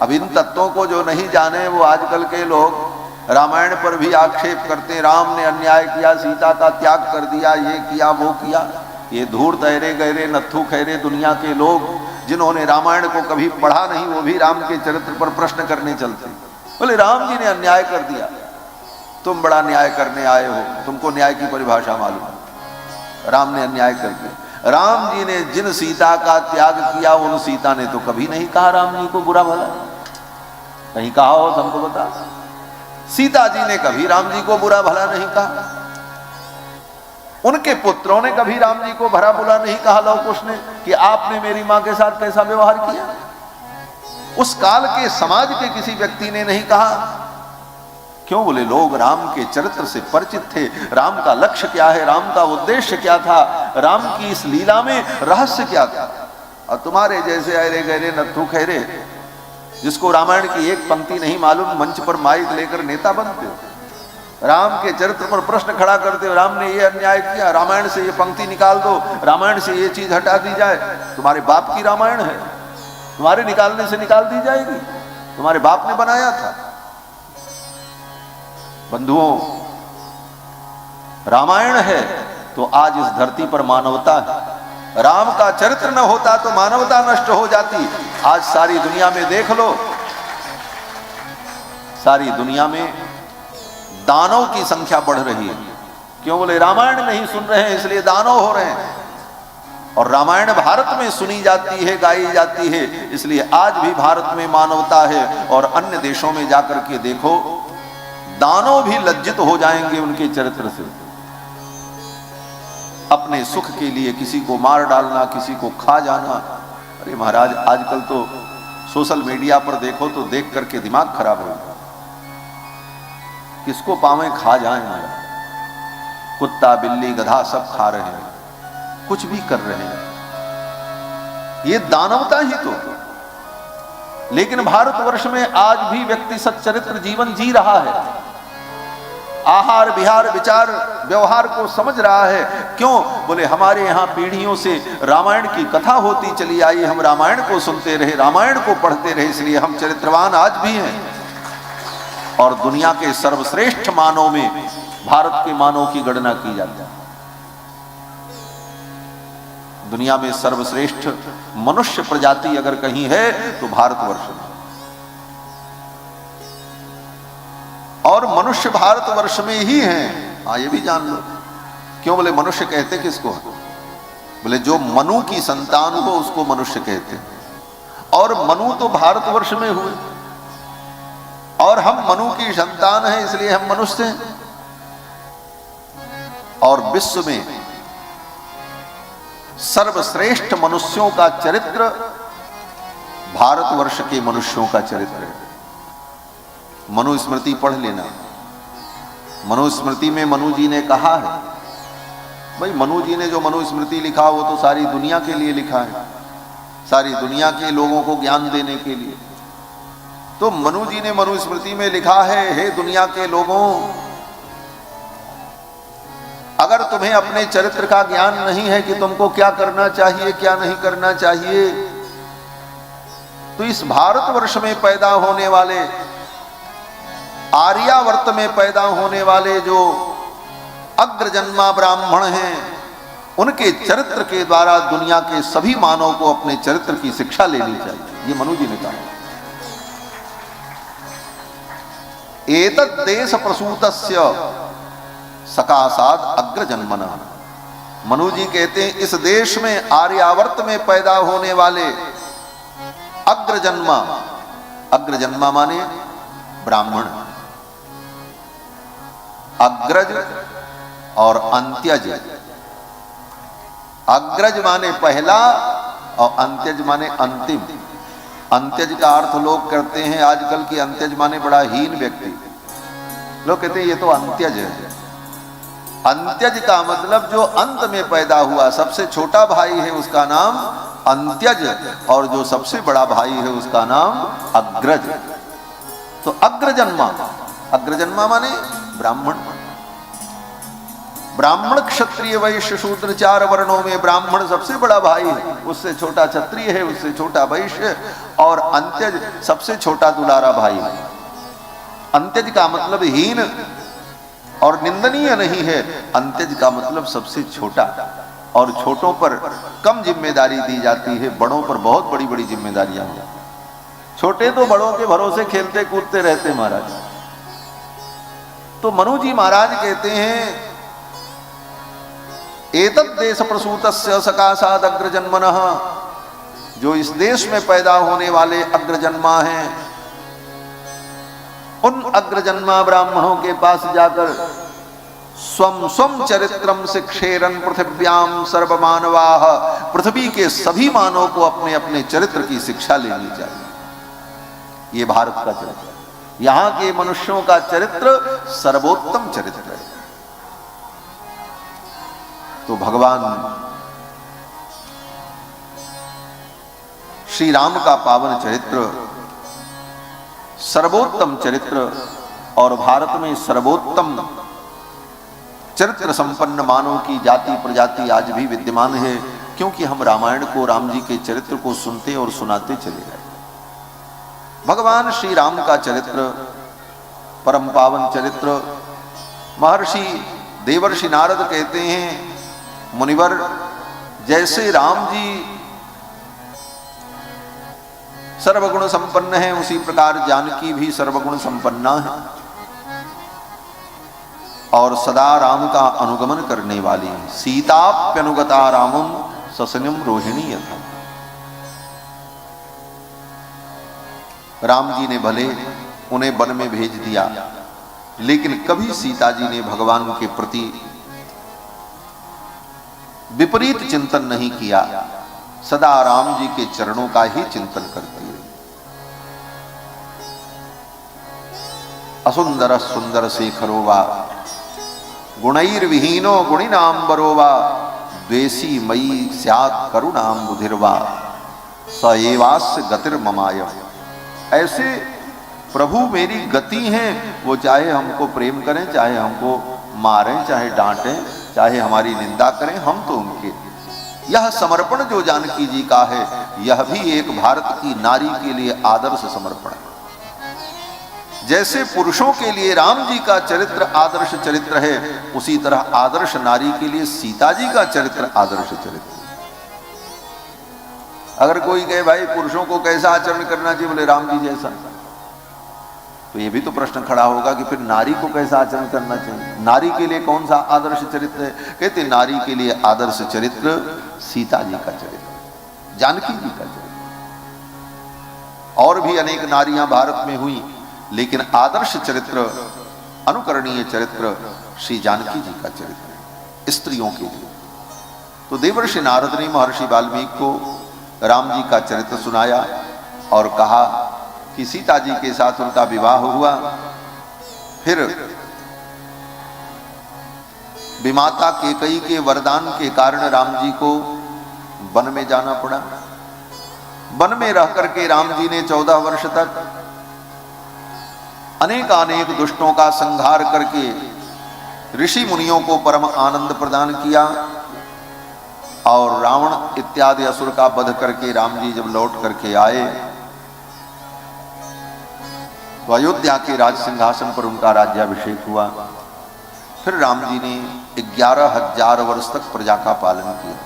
अब इन तत्वों को जो नहीं जाने वो आजकल के लोग रामायण पर भी आक्षेप करते हैं, राम ने अन्याय किया, सीता का त्याग कर दिया, ये किया वो किया। ये धूर्त तहरे गहरे नत्थु खैरे दुनिया के लोग जिन्होंने रामायण को कभी पढ़ा नहीं, वो भी राम के चरित्र पर प्रश्न करने चलते। बोले राम जी ने अन्याय कर दिया, तुम बड़ा न्याय करने आए हो, तुमको न्याय की परिभाषा मालूम है। राम ने अन्याय कर दिया। राम जी ने जिन सीता का त्याग किया उन सीता ने तो कभी नहीं कहा राम जी को बुरा भला, कहीं कहा हो तुमको बता? सीता जी ने कभी राम जी को बुरा भला नहीं कहा, उनके पुत्रों ने कभी राम जी को भरा बुरा नहीं कहा लव कुश ने कि आपने मेरी मां के साथ कैसा व्यवहार किया। उस काल के समाज के किसी व्यक्ति ने नहीं कहा। क्यों? बोले लोग राम के चरित्र से परिचित थे, राम का लक्ष्य क्या है, राम का उद्देश्य क्या था, राम की इस लीला में रहस्य क्या था। और तुम्हारे जैसे अरे गहरे नत्थु खैरे जिसको रामायण की एक पंक्ति नहीं मालूम, मंच पर माइक लेकर नेता बनते हो, राम के चरित्र पर प्रश्न खड़ा करते हो, राम ने ये अन्याय किया, रामायण से ये पंक्ति निकाल दो, रामायण से ये चीज हटा दी जाए। तुम्हारे बाप की रामायण है, तुम्हारे निकालने से निकाल दी जाएगी, तुम्हारे बाप ने बनाया था। बंधुओं, रामायण है तो आज इस धरती पर मानवता है। राम का चरित्र न होता तो मानवता नष्ट हो जाती। आज सारी दुनिया में देख लो, सारी दुनिया में दानव की संख्या बढ़ रही है। क्यों? बोले रामायण नहीं सुन रहे हैं इसलिए दानव हो रहे हैं। और रामायण भारत में सुनी जाती है, गाई जाती है, इसलिए आज भी भारत में मानवता है। और अन्य देशों में जाकर के देखो, दानव भी लज्जित हो जाएंगे उनके चरित्र से। अपने सुख के लिए किसी को मार डालना, किसी को खा जाना। अरे महाराज, आजकल तो सोशल मीडिया पर देखो तो देख करके दिमाग खराब हो जाता, किसको पावे खा जाए महाराज। कुत्ता बिल्ली गधा सब खा रहे हैं, कुछ भी कर रहे हैं, ये दानवता ही तो। लेकिन भारतवर्ष में आज भी व्यक्ति सच्चरित्र जीवन जी रहा है, आहार विहार विचार व्यवहार को समझ रहा है। क्यों? बोले हमारे यहाँ पीढ़ियों से रामायण की कथा होती चली आई, हम रामायण को सुनते रहे, रामायण को पढ़ते रहे, इसलिए हम चरित्रवान आज भी हैं। और दुनिया के सर्वश्रेष्ठ मानव में भारत के मानव की गणना की जाती है। दुनिया में सर्वश्रेष्ठ मनुष्य प्रजाति अगर कहीं है तो भारतवर्ष में। और मनुष्य भारतवर्ष में ही हैं, हाँ ये भी जान लो। क्यों? बोले मनुष्य कहते किसको? बोले जो मनु की संतान हो उसको मनुष्य कहते हैं। और मनु तो भारतवर्ष में हुए, और हम मनु की संतान हैं इसलिए हम मनुष्य हैं। और विश्व में सर्वश्रेष्ठ मनुष्यों का चरित्र भारतवर्ष के मनुष्यों का चरित्र है। मनुस्मृति पढ़ लेना। मनुस्मृति में मनु जी ने कहा है, भाई मनु जी ने जो मनुस्मृति लिखा वो तो सारी दुनिया के लिए लिखा है, सारी दुनिया के लोगों को ज्ञान देने के लिए। तो मनु जी ने मनुस्मृति में लिखा है, हे दुनिया के लोगों, अगर तुम्हें अपने चरित्र का ज्ञान नहीं है कि तुमको क्या करना चाहिए क्या नहीं करना चाहिए, तो इस भारतवर्ष में पैदा होने वाले, आर्यावर्त में पैदा होने वाले जो अग्रजन्मा ब्राह्मण हैं, उनके चरित्र के द्वारा दुनिया के सभी मानव को अपने चरित्र की शिक्षा लेनी चाहिए। ये मनु जी ने कहा। एतद् देश प्रसूतस्य सकाशाद अग्रजन्मना। मनु जी कहते हैं इस देश में आर्यावर्त में पैदा होने वाले अग्रजन्मा, अग्रजन्मा माने ब्राह्मण, अग्रज और अंत्यज। अग्रज माने पहला और अंत्यज माने अंतिम। अंत्यज का अर्थ लोग करते हैं आजकल की अंत्यज माने बड़ा हीन व्यक्ति। लोग कहते हैं ये तो अंत्यज है। अंत्यज का मतलब जो अंत में पैदा हुआ, सबसे छोटा भाई है उसका नाम अंत्यज, और जो सबसे बड़ा भाई है उसका नाम अग्रज। तो अग्रजन्मा अग्रजन्मा माने ब्राह्मण। ब्राह्मण क्षत्रिय वैश्य शूद्र 4 वर्णों में ब्राह्मण सबसे बड़ा भाई है, उससे छोटा क्षत्रिय है, उससे छोटा वैश्य, और अंत्यज सबसे छोटा दुलारा भाई है। अंत्यज का मतलब हीन और निंदनीय नहीं है, अंत्यज का मतलब सबसे छोटा, और छोटों पर कम जिम्मेदारी दी जाती है, बड़ों पर बहुत बड़ी बड़ी जिम्मेदारियां हैं। छोटे तो बड़ों के भरोसे खेलते कूदते रहते महाराज। तो मनु जी महाराज कहते हैं एतद् देश प्रसूतस्य सकाशाद अग्रजन्मनः, जो इस देश में पैदा होने वाले अग्रजन्मा हैं, उन अग्रजन्मा ब्राह्मणों के पास जाकर स्वम स्वम चरित्रम शिक्षेरन पृथिव्याम सर्वमानवाः, पृथ्वी के सभी मानव को अपने अपने चरित्र की शिक्षा लेनी चाहिए। ये भारत का चरित्र, यहां के मनुष्यों का चरित्र सर्वोत्तम चरित्र है। तो भगवान श्री राम का पावन चरित्र, सर्वोत्तम चरित्र, और भारत में सर्वोत्तम चरित्र संपन्न मानव की जाति प्रजाति आज भी विद्यमान है, क्योंकि हम रामायण को, राम जी के चरित्र को सुनते और सुनाते चले गए। भगवान श्री राम का चरित्र परम पावन चरित्र। महर्षि देवर्षि नारद कहते हैं, मुनिवर, जैसे राम जी सर्वगुण संपन्न है, उसी प्रकार जानकी भी सर्वगुण संपन्ना है और सदा राम का अनुगमन करने वाली है। सीताप्यनुगता रामम ससनिम रोहिणी यथा। राम जी ने भले उन्हें वन में भेज दिया, लेकिन कभी सीता जी ने भगवान के प्रति विपरीत चिंतन नहीं किया, सदा राम जी के चरणों का ही चिंतन करती रही। असुंदर सुंदर शेखरोवा गुणैर्विहीनो गुणिनाम बरोवा, द्वेषी मयि स्यात् करुणाम बुधिर्वा, स एवास्य गतिर्ममाय। ऐसे प्रभु मेरी गति हैं, वो चाहे हमको प्रेम करें, चाहे हमको मारें, चाहे डांटें, चाहे हमारी निंदा करें, हम तो उनके। यह समर्पण जो जानकी जी का है, यह भी एक भारत की नारी के लिए आदर्श समर्पण है। जैसे पुरुषों के लिए राम जी का चरित्र आदर्श चरित्र है, उसी तरह आदर्श नारी के लिए सीता जी का चरित्र आदर्श चरित्र। अगर कोई कहे भाई पुरुषों को कैसा आचरण करना चाहिए, बोले राम जी जैसा, तो ये भी तो प्रश्न खड़ा होगा कि फिर नारी को कैसा आचरण करना चाहिए, नारी के लिए कौन सा आदर्श चरित्र है। कहते नारी के लिए आदर्श चरित्र सीता जी का चरित्र, जानकी जी का चरित्र। और भी अनेक नारियां भारत में हुई, लेकिन आदर्श चरित्र, अनुकरणीय चरित्र श्री जानकी जी का चरित्र स्त्रियों के लिए। तो देवर्षि नारद ने महर्षि वाल्मीकि को राम जी का चरित्र सुनाया और कहा कि सीता जी के साथ उनका विवाह हुआ, फिर विमाता केकई के वरदान के कारण राम जी को वन में जाना पड़ा। वन में रह करके राम जी ने 14 वर्ष तक अनेक दुष्टों का संहार करके ऋषि मुनियों को परम आनंद प्रदान किया, और रावण इत्यादि असुर का वध करके राम जी जब लौट करके आए, तो अयोध्या के राज सिंहासन पर उनका राज्याभिषेक हुआ। फिर राम जी ने 11,000 वर्ष तक प्रजा का पालन किया,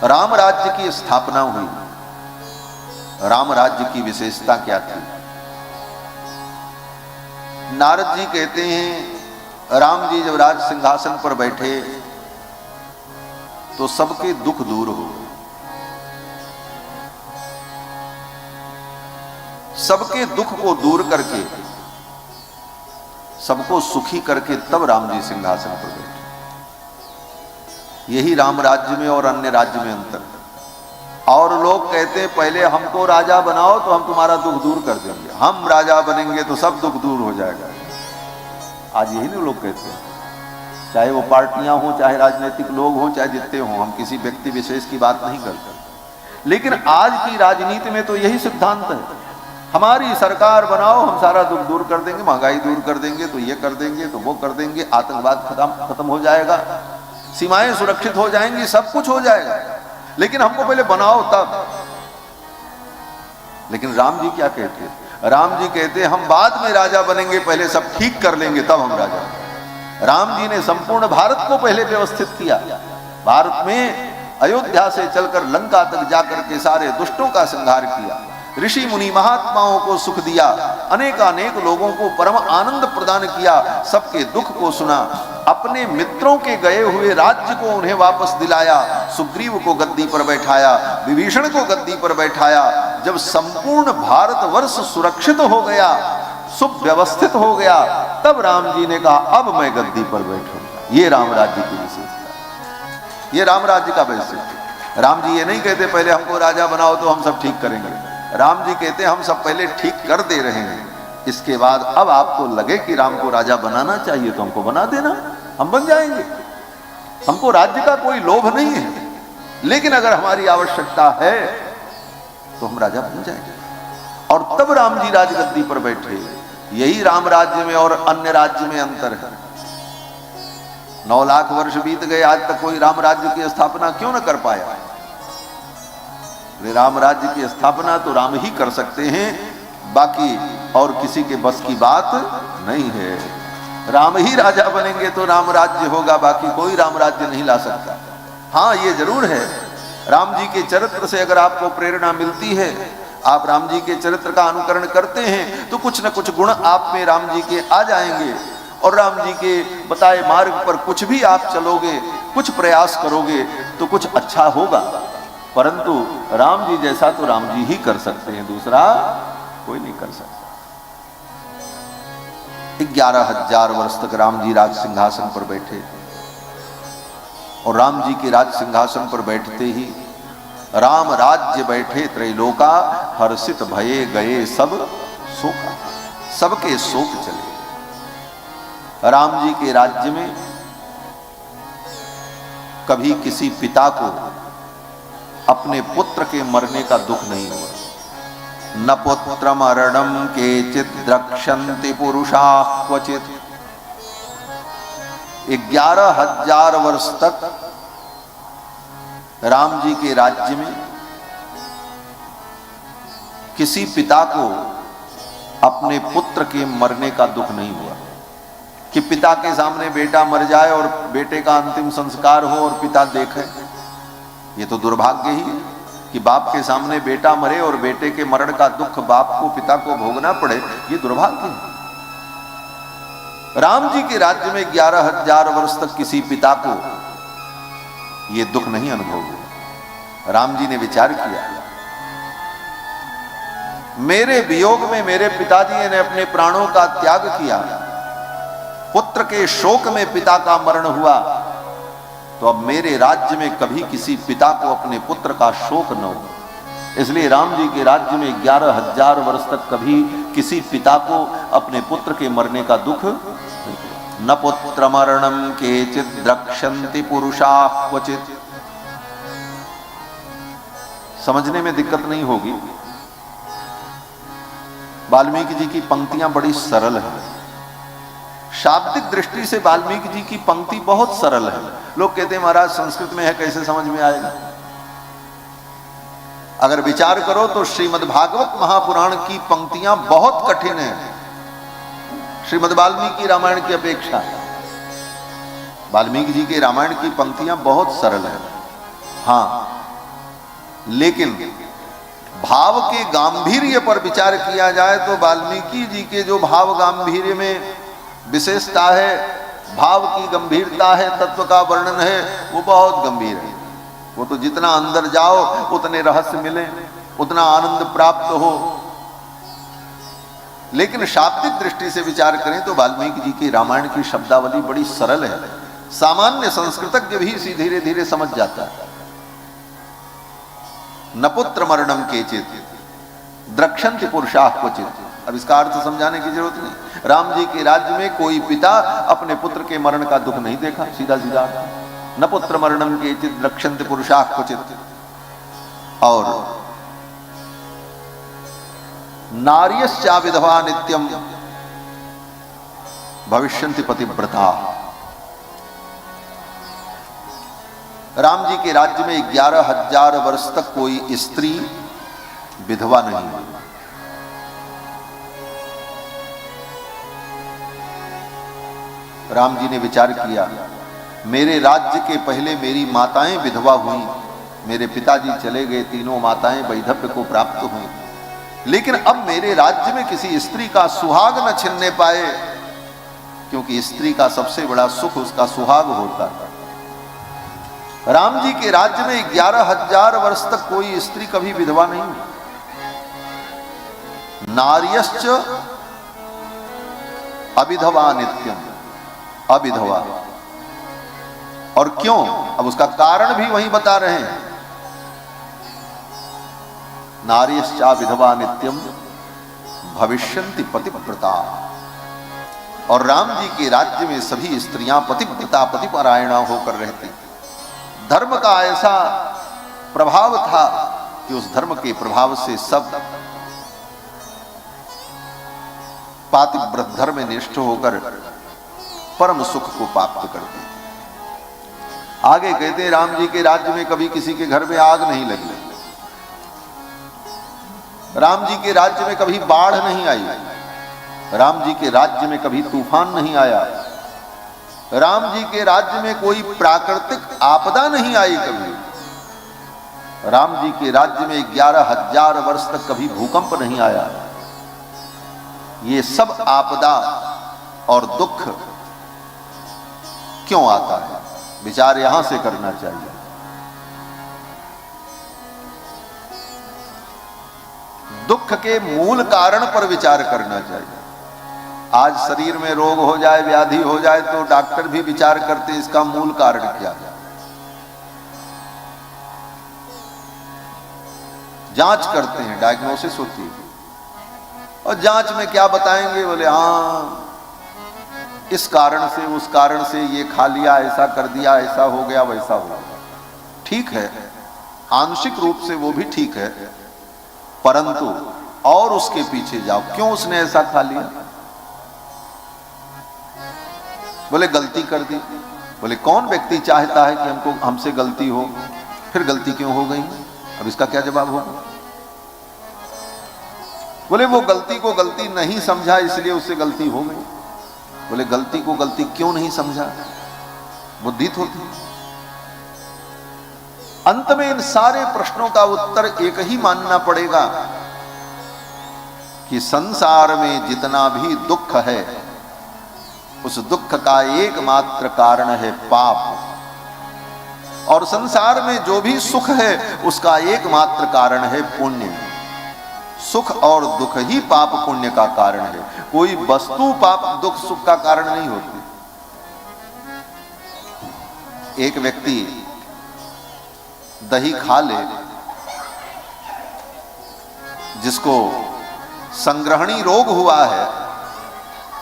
राम राज्य की स्थापना हुई। राम राज्य की विशेषता क्या थी? नारद जी कहते हैं राम जी जब राज सिंहासन पर बैठे तो सबके दुख दूर हो गए, सबके दुख को दूर करके सबको सुखी करके तब राम जी सिंहासन पर बैठे। यही राम राज्य में और अन्य राज्य में अंतर। और लोग कहते हैं पहले हमको राजा बनाओ तो हम तुम्हारा दुख दूर कर देंगे, हम राजा बनेंगे तो सब दुख दूर हो जाएगा। आज यही नहीं लोग कहते हैं, चाहे वो पार्टियां हों, चाहे राजनीतिक लोग हों, चाहे जितने हों, हम किसी व्यक्ति विशेष की बात नहीं करते, लेकिन आज की राजनीति में तो यही सिद्धांत है हमारी सरकार बनाओ, हम सारा दुख दूर कर देंगे, महंगाई दूर कर देंगे, तो ये कर देंगे, तो वो कर देंगे, आतंकवाद खत्म हो जाएगा, सीमाएं सुरक्षित हो जाएंगी, सब कुछ हो जाएगा, लेकिन हमको पहले बनाओ तब। लेकिन राम जी क्या कहते हैं? राम जी कहते हैं हम बाद में राजा बनेंगे, पहले सब ठीक कर लेंगे तब हम राजा। राम जी ने संपूर्ण भारत को पहले व्यवस्थित किया। भारत में अयोध्या से चलकर लंका तक जाकर के सारे दुष्टों का संहार किया, ऋषि मुनि महात्माओं को सुख दिया, अनेकानेक लोगों को परम आनंद प्रदान किया, सबके दुख को सुना, अपने मित्रों के गए हुए राज्य को उन्हें वापस दिलाया, सुग्रीव को गद्दी पर बैठाया, विभीषण को गद्दी पर बैठाया। जब संपूर्ण भारतवर्ष सुरक्षित हो गया, सुव्यवस्थित हो गया, तब राम जी ने कहा अब मैं गद्दी पर बैठूंगा। ये राम राज्य की विशेषता, ये राम राज्य का वैशिष्ट्य। राम जी ये नहीं कहते पहले हमको राजा बनाओ तो हम सब ठीक करेंगे। राम जी कहते हम सब पहले ठीक कर दे रहे हैं, इसके बाद अब आपको लगे कि राम को राजा बनाना चाहिए तो हमको बना देना, हम बन जाएंगे। हमको राज्य का कोई लोभ नहीं है, लेकिन अगर हमारी आवश्यकता है तो हम राजा बन जाएंगे। और तब राम जी राजगद्दी पर बैठे। यही राम राज्य में और अन्य राज्य में अंतर है। 9 लाख वर्ष बीत गए, आज तक कोई राम राज्य की स्थापना क्यों न कर पाया? राम राज्य की स्थापना तो राम ही कर सकते हैं, बाकी और किसी के बस की बात नहीं है। राम ही राजा बनेंगे तो राम राज्य होगा, बाकी कोई राम राज्य नहीं ला सकता। हाँ, ये जरूर है, राम जी के चरित्र से अगर आपको प्रेरणा मिलती है, आप राम जी के चरित्र का अनुकरण करते हैं, तो कुछ न कुछ गुण आप में राम जी के आ जाएंगे, और राम जी के बताए मार्ग पर कुछ भी आप चलोगे, कुछ प्रयास करोगे तो कुछ अच्छा होगा। परंतु राम जी जैसा तो राम जी ही कर सकते हैं, दूसरा कोई नहीं कर सकता। 11,000 वर्ष तक राम जी राज सिंहासन पर बैठे, और राम जी के राज सिंहासन पर बैठते ही राम राज्य बैठे त्रैलोका, हर्षित भये गए सब शोका। सबके शोक चले। राम जी के राज्य में कभी किसी पिता को अपने पुत्र के मरने का दुख नहीं हुआ। न पुत्र मरणम केचित् द्रक्ष्यन्ति पुरुषाः क्वचित्। 11,000 वर्ष तक राम जी के राज्य में किसी पिता को अपने पुत्र के मरने का दुख नहीं हुआ कि पिता के सामने बेटा मर जाए और बेटे का अंतिम संस्कार हो और पिता देखे। ये तो दुर्भाग्य ही है कि बाप के सामने बेटा मरे और बेटे के मरण का दुख बाप को, पिता को भोगना पड़े, ये दुर्भाग्य है। राम जी के राज्य में 11,000 वर्ष तक किसी पिता को ये दुख नहीं अनुभव हुआ। राम जी ने विचार किया, मेरे वियोग में मेरे पिताजी ने अपने प्राणों का त्याग किया, पुत्र के शोक में पिता का मरण हुआ, तो अब मेरे राज्य में कभी किसी पिता को अपने पुत्र का शोक न हो। इसलिए राम जी के राज्य में 11,000 वर्ष तक कभी किसी पिता को अपने पुत्र के मरने का दुख नहीं हुआ। न पुत्र मरणम केचित् द्रक्ष्यन्ति पुरुषाः क्वचित्। समझने में दिक्कत नहीं होगी, वाल्मीकि जी की पंक्तियां बड़ी सरल हैं। शाब्दिक दृष्टि से वाल्मीकि जी की पंक्ति बहुत सरल है। लोग कहते हैं महाराज संस्कृत में है, कैसे समझ में आएगा? अगर विचार करो तो श्रीमद् भागवत महापुराण की पंक्तियां बहुत कठिन हैं श्रीमद् वाल्मीकि रामायण की अपेक्षा। वाल्मीकि जी के रामायण की पंक्तियां बहुत सरल है, हाँ, लेकिन भाव के गांधीर्य पर विचार किया जाए तो वाल्मीकि जी के जो भाव गांधीर्य में विशेषता है, भाव की गंभीरता है, तत्व का वर्णन है, वो बहुत गंभीर है। वो तो जितना अंदर जाओ उतने रहस्य मिले, उतना आनंद प्राप्त हो। लेकिन शाब्दिक दृष्टि से विचार करें तो वाल्मीकि जी की रामायण की शब्दावली बड़ी सरल है, सामान्य संस्कृतज्ञ भी इसी धीरे धीरे समझ जाता है। न पुत्र मरणम केचित् द्रक्ष्यन्ति पुरुषाः क्वचित्। अब इसका अर्थ समझाने की जरूरत नहीं। राम जी के राज्य में कोई पिता अपने पुत्र के मरण का दुख नहीं देखा, सीधा सीधा। न पुत्र मरणम केचित् द्रक्ष्यन्ति पुरुषाः क्वचित्। और नार्यश्चा विधवा नित्यम भविष्यन्ति पतिव्रता। राम जी के राज्य में 11,000 वर्ष तक कोई स्त्री विधवा नहीं हुई। राम जी ने विचार किया, मेरे राज्य के पहले मेरी माताएं विधवा हुई, मेरे पिताजी चले गए, तीनों माताएं वैधव्य को प्राप्त हुई, लेकिन अब मेरे राज्य में किसी स्त्री का सुहाग न छिनने पाए, क्योंकि स्त्री का सबसे बड़ा सुख उसका सुहाग होता है। राम जी के राज्य में 11,000 वर्ष तक कोई स्त्री कभी विधवा नहीं हुई। नार्यश्च अविधवा नित्यम, अविधवा। और क्यों? अब उसका कारण भी वही बता रहे हैं। नार्यश्चा विधवा नित्यम भविष्यन्ति पतिव्रता। और राम जी के राज्य में सभी स्त्रियां पतिव्रता पतिपरायणा होकर रहती। धर्म का ऐसा प्रभाव था कि उस धर्म के प्रभाव से सब पातिव्रत धर्म में निष्ठ होकर परम सुख को प्राप्त करते। आगे कहते राम जी के राज्य में कभी किसी के घर में आग नहीं लगी, राम जी के राज्य में कभी बाढ़ नहीं आई, राम जी के राज्य में कभी तूफान नहीं आया, राम जी के राज्य में कोई प्राकृतिक आपदा नहीं आई कभी, राम जी के राज्य में 11,000 वर्ष तक कभी भूकंप नहीं आया। ये सब आपदा और दुख क्यों आता है? विचार यहां से करना चाहिए। दुख के मूल कारण पर विचार करना चाहिए। आज शरीर में रोग हो जाए, व्याधि हो जाए, तो डॉक्टर भी विचार करते इसका मूल कारण क्या है। जांच करते हैं, डायग्नोसिस होती है, और जांच में क्या बताएंगे? बोले हाँ इस कारण से उस कारण से ये खा लिया, ऐसा कर दिया, ऐसा हो गया, वैसा हो गया। ठीक है, आंशिक रूप से वो भी ठीक है, परंतु और उसके पीछे जाओ, क्यों उसने ऐसा खा लिया? बोले गलती कर दी। बोले कौन व्यक्ति चाहता है कि हमसे गलती हो? फिर गलती क्यों हो गई? अब इसका क्या जवाब होगा? बोले वो गलती को गलती नहीं समझा, इसलिए उससे गलती हो गई। बोले गलती को गलती क्यों नहीं समझा? बुद्धि होती। अंत में इन सारे प्रश्नों का उत्तर एक ही मानना पड़ेगा कि संसार में जितना भी दुख है, उस दुख का एकमात्र कारण है पाप, और संसार में जो भी सुख है उसका एकमात्र कारण है पुण्य। सुख और दुख ही पाप पुण्य का कारण है, कोई वस्तु पाप दुख सुख का कारण नहीं होती। एक व्यक्ति दही खा ले, जिसको संग्रहणी रोग हुआ है,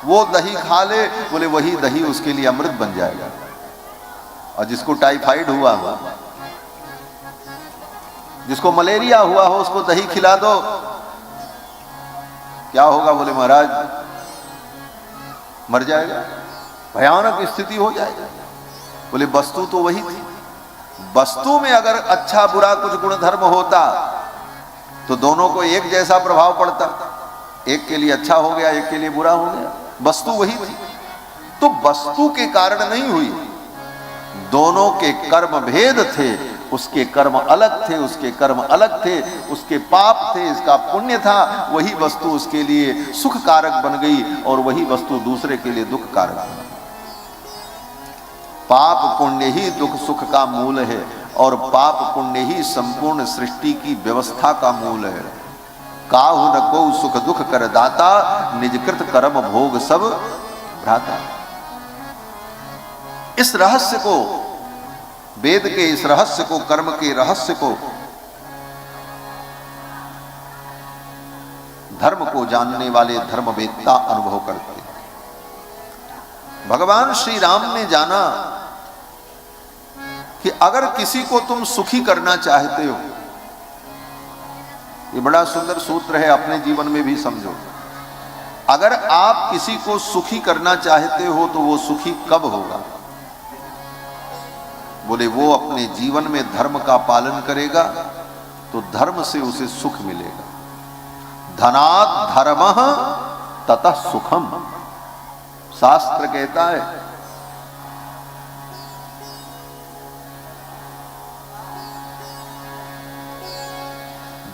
वो दही खा ले, बोले वही दही उसके लिए अमृत बन जाएगा। और जिसको टाइफाइड हुआ हो, जिसको मलेरिया हुआ हो, उसको दही खिला दो, क्या होगा? बोले महाराज मर जाएगा, भयानक स्थिति हो जाएगी। बोले वस्तु तो वही थी। वस्तु में अगर अच्छा बुरा कुछ गुण धर्म होता तो दोनों को एक जैसा प्रभाव पड़ता, एक के लिए अच्छा हो गया, एक के लिए बुरा हो गया। वस्तु वही थी, तो वस्तु के कारण नहीं हुई, दोनों के कर्म भेद थे। उसके कर्म अलग थे, उसके कर्म अलग थे, उसके पाप थे, इसका पुण्य था। वही वस्तु उसके लिए सुख कारक बन गई और वही वस्तु दूसरे के लिए दुख कारक बन गई। पाप पुण्य ही दुख सुख का मूल है, और पाप पुण्य ही संपूर्ण सृष्टि की व्यवस्था का मूल है। काहु न को सुख दुख कर दाता, निजकृत कर्म भोग सब भ्राता। इस रहस्य को, वेद के इस रहस्य को, कर्म के रहस्य को, धर्म को जानने वाले धर्मवेत्ता अनुभव करते हैं। भगवान श्री राम ने जाना कि अगर किसी को तुम सुखी करना चाहते हो ये बड़ा सुंदर सूत्र है, अपने जीवन में भी समझो। अगर आप किसी को सुखी करना चाहते हो तो वो सुखी कब होगा? बोले वो अपने जीवन में धर्म का पालन करेगा तो धर्म से उसे सुख मिलेगा। धनात् धर्मः ततः सुखम, शास्त्र कहता है।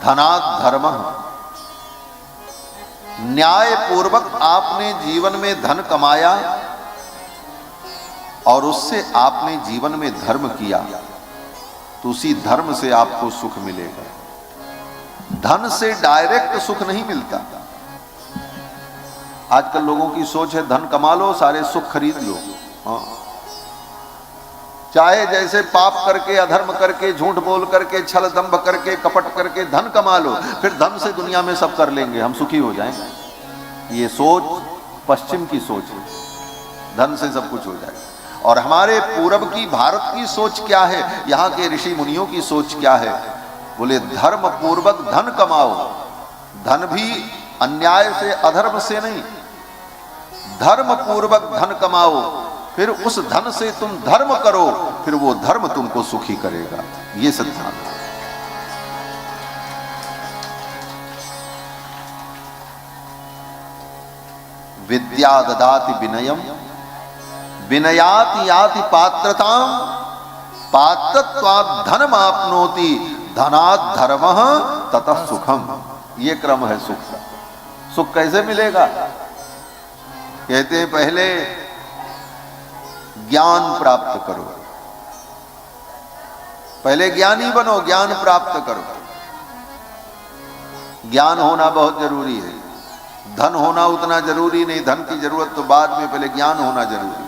धनात् धर्मः, न्याय पूर्वक आपने जीवन में धन कमाया और उससे आपने जीवन में धर्म किया तो उसी धर्म से आपको सुख मिलेगा। धन से डायरेक्ट सुख नहीं मिलता। आजकल लोगों की सोच है धन कमा लो सारे सुख खरीद लो। हाँ, चाहे जैसे पाप करके, अधर्म करके, झूठ बोल करके, छल दंभ करके, कपट करके धन कमा लो, फिर धन से दुनिया में सब कर लेंगे, हम सुखी हो जाएंगे। ये सोच पश्चिम की सोच है, धन से सब कुछ हो जाएगा। और हमारे पूरब की, भारत की सोच क्या है, यहाँ के ऋषि मुनियों की सोच क्या है? बोले धर्म पूर्वक धन कमाओ, धन भी अन्याय से, अधर्म से नहीं, धर्म पूर्वक धन कमाओ, फिर उस धन से तुम धर्म करो, फिर वो धर्म तुमको सुखी करेगा। ये सिद्धांत है। विद्या ददाति विनयम, विनयाति याति पात्रताम, पात्रत्वात् धनमाप्नोति, धनात् धर्मः ततः सुखम। ये क्रम है सुख का। सुख कैसे मिलेगा? कहते हैं पहले ज्ञान प्राप्त करो, पहले ज्ञानी बनो, ज्ञान प्राप्त करो। ज्ञान होना बहुत जरूरी है, धन होना उतना जरूरी नहीं, धन की जरूरत तो बाद में, पहले ज्ञान होना जरूरी।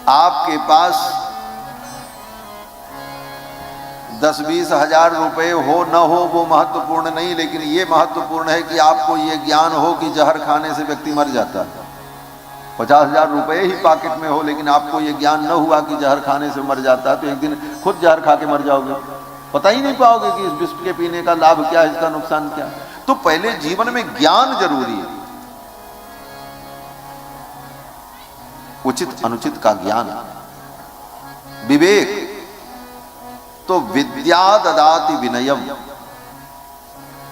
आपके पास 10-20 हजार रुपए हो न हो वो महत्वपूर्ण नहीं, लेकिन ये महत्वपूर्ण है कि आपको ये ज्ञान हो कि जहर खाने से व्यक्ति मर जाता है। 50,000 रुपए ही पॉकेट में हो, लेकिन आपको ये ज्ञान न हुआ कि जहर खाने से मर जाता है, तो एक दिन खुद जहर खा के मर जाओगे, पता ही नहीं पाओगे कि इस विष के पीने का लाभ क्या है, इसका नुकसान क्या है। तो पहले जीवन में ज्ञान जरूरी है, उचित अनुचित का ज्ञान, विवेक। तो विद्या ददाति विनयम,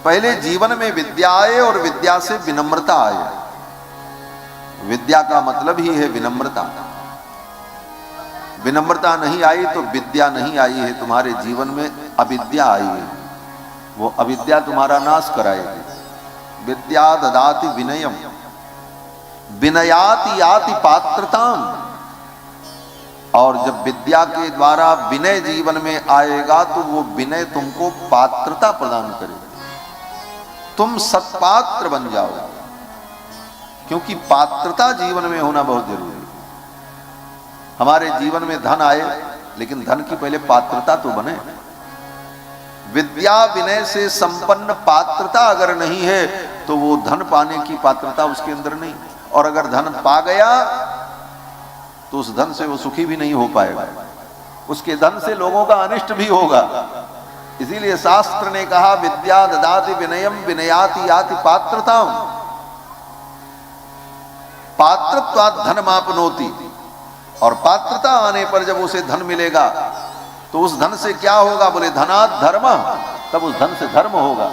पहले जीवन में विद्या आए और विद्या से विनम्रता आए। विद्या का मतलब ही है विनम्रता। विनम्रता नहीं आई तो विद्या नहीं आई है, तुम्हारे जीवन में अविद्या आई है, वो अविद्या तुम्हारा नाश कराएगी। विद्या ददाति विनयम, विनयाति याति पात्रताम। और जब विद्या के द्वारा विनय जीवन में आएगा तो वो विनय तुमको पात्रता प्रदान करेगा, तुम सत्पात्र बन जाओ। क्योंकि पात्रता जीवन में होना बहुत जरूरी है। हमारे जीवन में धन आए, लेकिन धन की पहले पात्रता तो बने। विद्या विनय से संपन्न पात्रता अगर नहीं है तो वो धन पाने की पात्रता उसके अंदर नहीं। और अगर धन पा गया तो उस धन से वो सुखी भी नहीं हो पाएगा, उसके धन से लोगों का अनिष्ट भी होगा। इसीलिए शास्त्र ने कहा विद्या ददाति विनयम, विनयाति याति पात्रताम, पात्रत्वात् धनमाप्नोति। और पात्रता आने पर जब उसे धन मिलेगा तो उस धन से क्या होगा? बोले धनात् धर्मः, तब उस धन से धर्म होगा,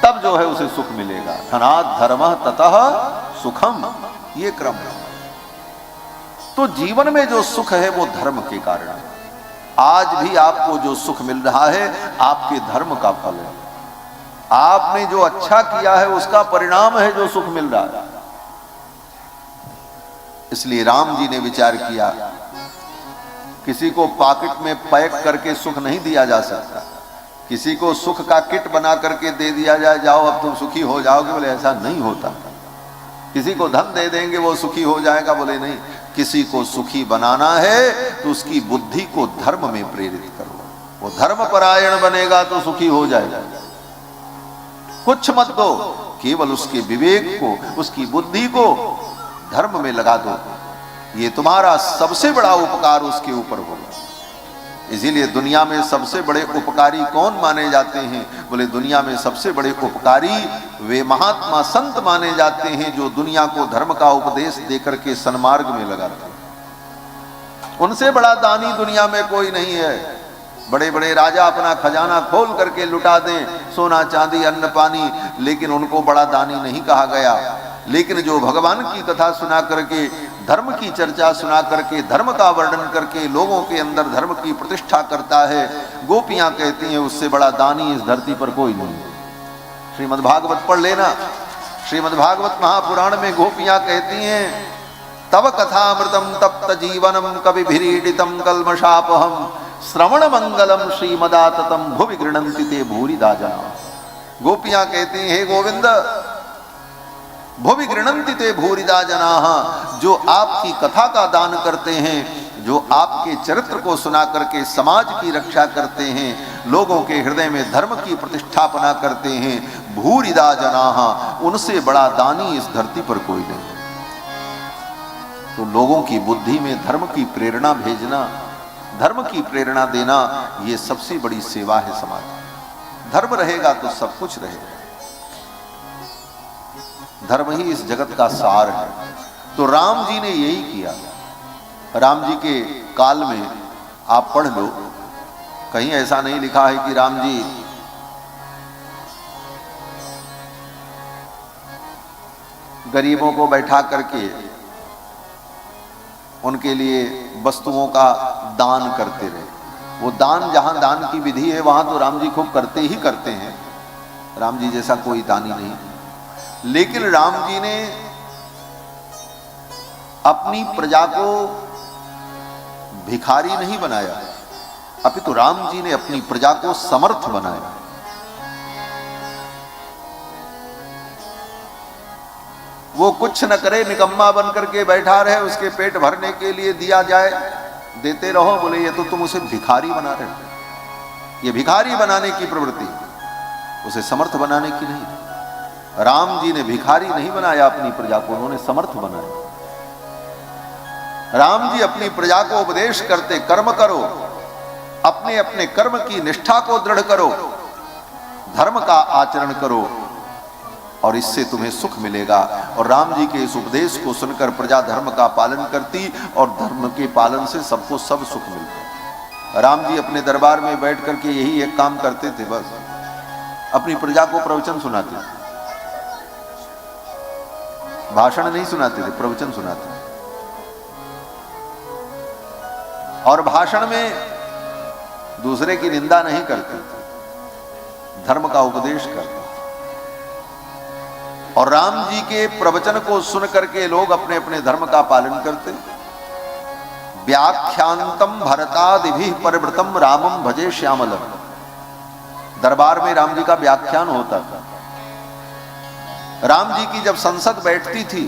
तब जो है उसे सुख मिलेगा। धनात् धर्मः ततः सुखम, ये क्रम है। तो जीवन में जो सुख है वो धर्म के कारण है। आज भी आपको जो सुख मिल रहा है आपके धर्म का फल है। आपने जो अच्छा किया है उसका परिणाम है जो सुख मिल रहा है। इसलिए राम जी ने विचार किया, किसी को पॉकेट में पैक करके सुख नहीं दिया जा सकता, किसी को सुख का किट बना करके दे दिया जाए, जाओ अब तुम सुखी हो जाओगे, बोले ऐसा नहीं होता। किसी को धन दे देंगे वो सुखी हो जाएगा, बोले नहीं। किसी को सुखी बनाना है तो उसकी बुद्धि को धर्म में प्रेरित करो, वो धर्म परायण बनेगा तो सुखी हो जाएगा। कुछ मत दो, केवल उसके विवेक को, उसकी बुद्धि को धर्म में लगा दो, ये तुम्हारा सबसे बड़ा उपकार उसके ऊपर होगा। इसीलिए दुनिया में सबसे बड़े उपकारी कौन माने जाते हैं? बोले दुनिया में सबसे बड़े उपकारी वे महात्मा संत माने जाते हैं जो दुनिया को धर्म का उपदेश देकर के सन्मार्ग में लगाते हैं। उनसे बड़ा दानी दुनिया में कोई नहीं है। बड़े बड़े राजा अपना खजाना खोल करके लुटा दें, सोना चांदी अन्न पानी, लेकिन उनको बड़ा दानी नहीं कहा गया। लेकिन जो भगवान की कथा सुना करके, धर्म की चर्चा सुना करके, धर्म का वर्णन करके लोगों के अंदर धर्म की प्रतिष्ठा करता है, गोपियां कहती हैं उससे बड़ा दानी इस धरती पर कोई नहीं। श्रीमद् भागवत पढ़ लेना। श्रीमद् भागवत महापुराण में गोपियां कहती हैं, तव कथामृतम तप्त जीवनम कविभिरीडितम कल्मषापहम श्रवण मंगलम श्रीमदाततम भुवि गृह्णन्ति ते भूरिदा जना। गोपियां कहती हैं, हे गोविंद, भुवि गृह्णन्ति ते भूरिदा जनाः, जो आपकी कथा का दान करते हैं, जो आपके चरित्र को सुना करके समाज की रक्षा करते हैं, लोगों के हृदय में धर्म की प्रतिष्ठापना करते हैं, भूरिदा जनाः, उनसे बड़ा दानी इस धरती पर कोई नहीं। तो लोगों की बुद्धि में धर्म की प्रेरणा भेजना, धर्म की प्रेरणा देना, ये सबसे बड़ी सेवा है समाज। धर्म रहेगा तो सब कुछ रहेगा। धर्म ही इस जगत का सार है। तो राम जी ने यही किया। राम जी के काल में आप पढ़ लो, कहीं ऐसा नहीं लिखा है कि राम जी गरीबों को बैठा करके उनके लिए वस्तुओं का दान करते रहे। वो दान, जहां दान की विधि है वहां तो राम जी खूब करते ही करते हैं। राम जी जैसा कोई दानी नहीं। लेकिन राम जी ने अपनी प्रजा को भिखारी नहीं बनाया, अपितु राम जी ने अपनी प्रजा को समर्थ बनाया। वो कुछ न करे, निकम्मा बन करके बैठा रहे, उसके पेट भरने के लिए दिया जाए, देते रहो। बोले ये तो तुम उसे भिखारी बना रहे हो। ये भिखारी बनाने की प्रवृत्ति, उसे समर्थ बनाने की नहीं। राम जी ने भिखारी नहीं बनाया अपनी प्रजा को, उन्होंने समर्थ बनाया। राम जी अपनी प्रजा को उपदेश करते, कर्म करो, अपने अपने कर्म की निष्ठा को दृढ़ करो, धर्म का आचरण करो और इससे तुम्हें सुख मिलेगा। और राम जी के इस उपदेश को सुनकर प्रजा धर्म का पालन करती और धर्म के पालन से सबको सब सुख मिलता। राम जी अपने दरबार में बैठ करके यही एक काम करते थे, बस अपनी प्रजा को प्रवचन सुनाते थे। भाषण नहीं सुनाते थे, प्रवचन सुनाते थे। और भाषण में दूसरे की निंदा नहीं करते थे, धर्म का उपदेश करते। और राम जी के प्रवचन को सुन करके लोग अपने अपने धर्म का पालन करते। व्याख्यांतम भरतादिभिः परिवृतम रामम भजे श्यामलम। दरबार में राम जी का व्याख्यान होता था। राम जी की जब संसद बैठती थी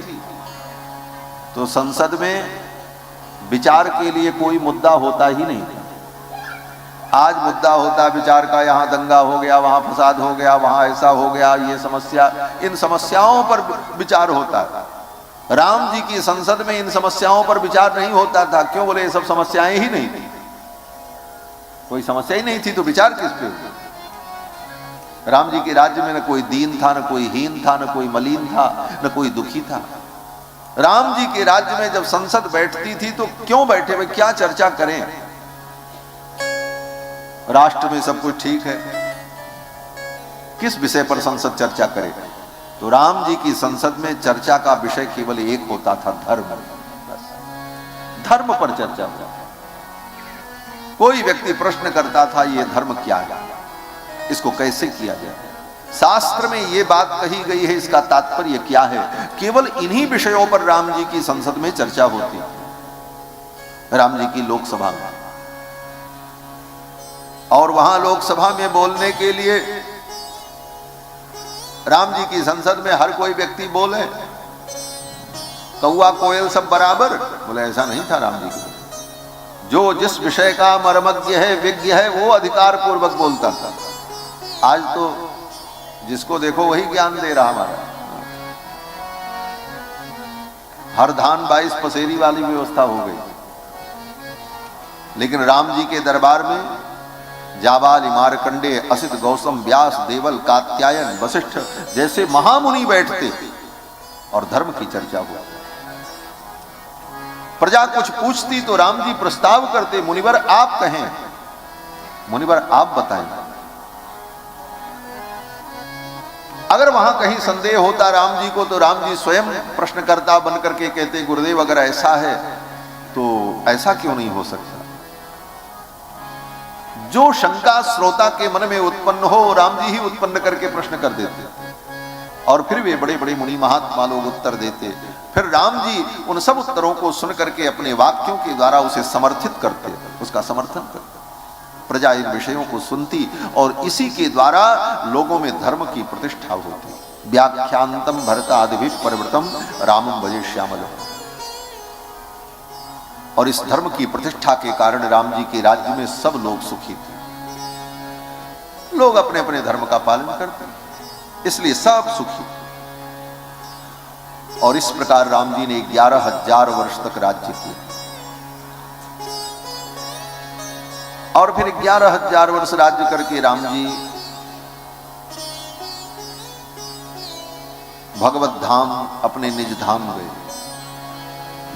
तो संसद में विचार के लिए कोई मुद्दा होता ही नहीं था। आज मुद्दा होता विचार का, यहाँ दंगा हो गया, वहां फसाद हो गया, वहां ऐसा हो गया, ये समस्या, इन समस्याओं पर विचार होता था। राम जी की संसद में इन समस्याओं पर विचार नहीं होता था। क्यों? बोले ये सब समस्याएं ही नहीं थी, कोई समस्या ही नहीं थी तो विचार किस पे होता? राम जी के राज्य में न कोई दीन था, न कोई हीन था, न कोई मलिन था, न कोई दुखी था। राम जी के राज्य में जब संसद बैठती थी तो क्यों बैठे हुए, क्या चर्चा करें? राष्ट्र में सब कुछ ठीक है, किस विषय पर संसद चर्चा करे? तो राम जी की संसद में चर्चा का विषय केवल एक होता था, धर्म। धर्म पर चर्चा होता। कोई व्यक्ति प्रश्न करता था, ये धर्म क्या है, इसको कैसे किया जाए, शास्त्र में ये बात कही गई है, इसका तात्पर्य क्या है? केवल इन्हीं विषयों पर राम जी की संसद में चर्चा होती है, राम जी की लोकसभा में। और वहां लोकसभा में बोलने के लिए राम जी की संसद में हर कोई व्यक्ति बोले, कौआ कोयल सब बराबर? बोले ऐसा नहीं था राम जी की। जो जिस विषय का मर्मज्ञ है, विज्ञ है, वो अधिकार पूर्वक बोलता था। आज तो जिसको देखो वही ज्ञान दे रहा हमारा। हर धान 22 पसेरी वाली व्यवस्था हो गई। लेकिन राम जी के दरबार में जाबाली, मार्कंडेय, असित, गौतम, व्यास, देवल, कात्यायन, वशिष्ठ जैसे महामुनि बैठते और धर्म की चर्चा हुआ। प्रजा कुछ पूछती तो राम जी प्रस्ताव करते, मुनिवर आप कहें, मुनिवर आप बताएं। अगर वहां कहीं संदेह होता राम जी को तो राम जी स्वयं प्रश्नकर्ता बन करके कहते, गुरुदेव अगर ऐसा है तो ऐसा क्यों नहीं हो सकता। जो शंका श्रोता के मन में उत्पन्न हो राम जी ही उत्पन्न करके प्रश्न कर देते और फिर वे बड़े बड़े मुनि महात्मा लोग उत्तर देते। फिर राम जी उन सब उत्तरों को सुन करके अपने वाक्यों के द्वारा उसे समर्थित करते, उसका समर्थन करते। प्रजा इन विषयों को सुनती और इसी के द्वारा लोगों में धर्म की प्रतिष्ठा होती। व्याख्यांतम भरतादिभि परिवृतम रामम भजे श्यामलम। और इस धर्म की प्रतिष्ठा के कारण राम जी के राज्य में सब लोग सुखी थे। लोग अपने अपने धर्म का पालन करते, इसलिए सब सुखी। और इस प्रकार राम जी ने 11,000 वर्ष तक राज्य किया। और फिर 11,000 वर्ष राज्य करके राम जी भगवत धाम अपने निज धाम गए।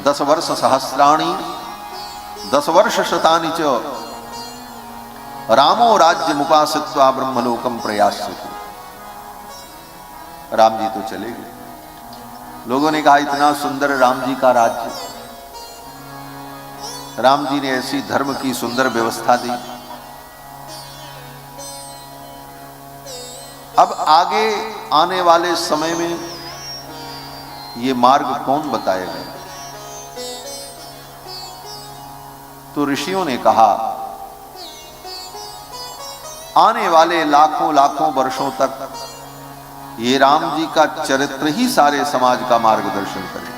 10 वर्ष सहस्राणि 10 वर्ष शतानि च रामो राज्य मुपासित्वा ब्रह्मलोकम प्रयास्यति। राम जी तो चले गए। लोगों ने कहा इतना सुंदर राम जी का राज्य, राम जी ने ऐसी धर्म की सुंदर व्यवस्था दी, अब आगे आने वाले समय में ये मार्ग कौन बताएगा। तो ऋषियों ने कहा आने वाले लाखों लाखों वर्षों तक ये राम जी का चरित्र ही सारे समाज का मार्गदर्शन करेगा।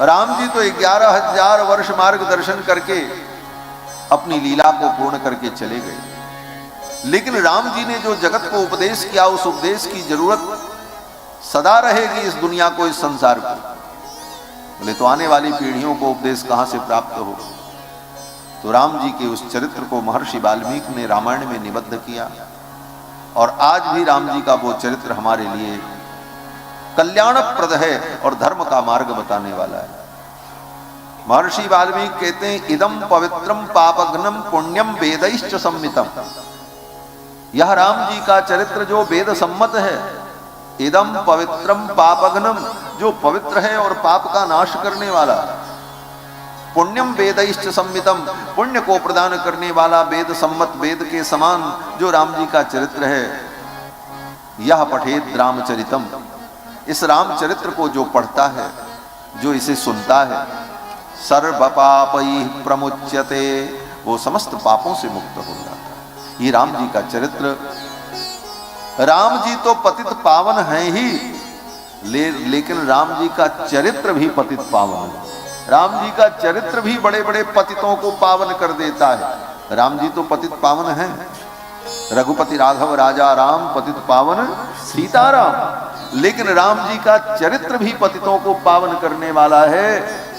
राम जी तो 11,000 वर्ष मार्गदर्शन करके अपनी लीला को पूर्ण करके चले गए, लेकिन राम जी ने जो जगत को उपदेश किया उस उपदेश की जरूरत सदा रहेगी इस दुनिया को, इस संसार को। बोले तो आने वाली पीढ़ियों को उपदेश कहां से प्राप्त हो। तो राम जी के उस चरित्र को महर्षि वाल्मीकि ने रामायण में निबद्ध किया और आज भी राम जी का वो चरित्र हमारे लिए कल्याणप्रद है और धर्म का मार्ग बताने वाला है। महर्षि वाल्मीकि कहते हैं इदम पवित्रम पापघ्नम पुण्यम वेदैश्च सम्मितम। यह राम जी का चरित्र जो वेद सम्मत है, इदम पवित्रम पापघ्नम, जो पवित्र है और पाप का नाश करने वाला, पुण्यम वेदैश्च सम्मितम, पुण्य को प्रदान करने वाला वेद सम्मत, वेद के समान जो राम जी का चरित्र है। यह पठेत रामचरितम, इस रामचरित्र को जो पढ़ता है, जो इसे सुनता है, सर्व पापैः प्रमुच्यते, वो समस्त पापों से मुक्त हो जाता है। ये राम जी का चरित्र, राम जी तो पतित पावन हैं ही, लेकिन राम जी का चरित्र भी पतित पावन है। राम जी का चरित्र भी बड़े बड़े पतितों को पावन कर देता है। राम जी तो पतित पावन हैं। रघुपति राघव राजा राम पतित पावन सीताराम, लेकिन राम जी का चरित्र भी पतितों को पावन करने वाला है।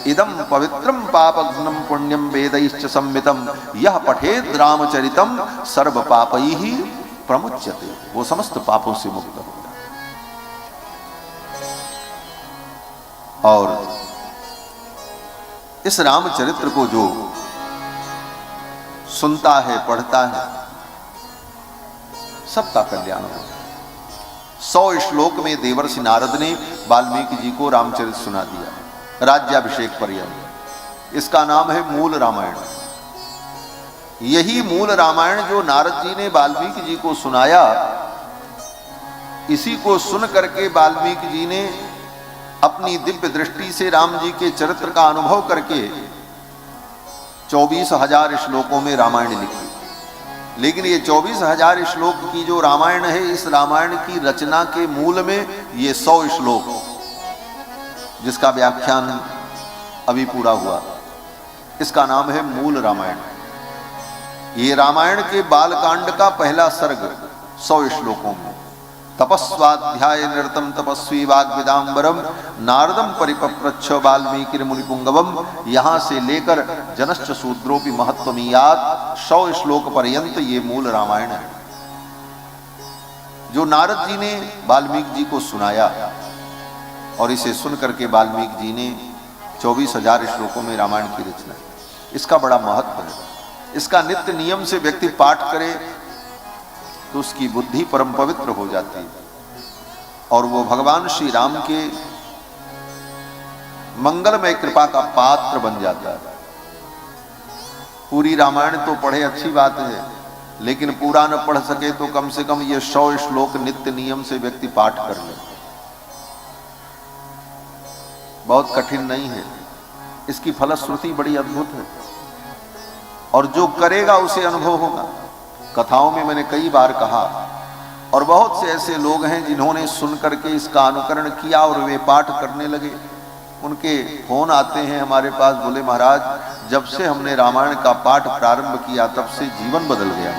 इदम पवित्रम पापघ्नम पुण्यम वेदैश्च सम्मितम, यह पठेद रामचरितम सर्व पापैः प्रमुच्यते, वो समस्त पापों से मुक्त हो जाता। और इस रामचरित्र को जो सुनता है, पढ़ता है, सबका कल्याण होता है। 100 श्लोक में देवर्षि नारद ने वाल्मीकि जी को रामचरित सुना दिया राज्याभिषेक पर्यंत। इसका नाम है मूल रामायण। यही मूल रामायण जो नारद जी ने वाल्मीकि जी को सुनाया, इसी को सुन करके वाल्मीकि जी ने अपनी दिव्य दृष्टि से राम जी के चरित्र का अनुभव करके 24,000 श्लोकों में रामायण लिखी। लेकिन ये 24,000 श्लोक की जो रामायण है, इस रामायण की रचना के मूल में ये 100 श्लोक, जिसका व्याख्यान अभी पूरा हुआ, इसका नाम है मूल रामायण। ये रामायण के बालकांड का पहला सर्ग 100 श्लोकों में, तपस्वाध्याय निरतम तपस्वी वाग्विदाम्बरम नारदम परिपप्रच्छ वाल्मीकि मुनिपुंगवम। यहाँ से लेकर जनश्च शूद्रोपि महत्वमीयात 100 श्लोक पर्यंत ये मूल रामायण है, जो नारद जी ने वाल्मीकि जी को सुनाया। और इसे सुन करके वाल्मीकि जी ने 24,000 श्लोकों में रामायण की रचना की। इसका बड़ा महत्व है। इसका नित्य नियम से व्यक्ति पाठ करे तो उसकी बुद्धि परम पवित्र हो जाती है और वो भगवान श्री राम के मंगलमय कृपा का पात्र बन जाता है। पूरी रामायण तो पढ़े अच्छी बात है, लेकिन पूरा न पढ़ सके तो कम से कम ये 100 श्लोक नित्य नियम से व्यक्ति पाठ कर ले। बहुत कठिन नहीं है, इसकी फलश्रुति बड़ी अद्भुत है और जो करेगा उसे अनुभव होगा। कथाओं में मैंने कई बार कहा, और बहुत से ऐसे लोग हैं जिन्होंने सुन करके इसका अनुकरण किया और वे पाठ करने लगे। उनके फोन आते हैं हमारे पास, बोले महाराज जब से हमने रामायण का पाठ प्रारंभ किया तब से जीवन बदल गया।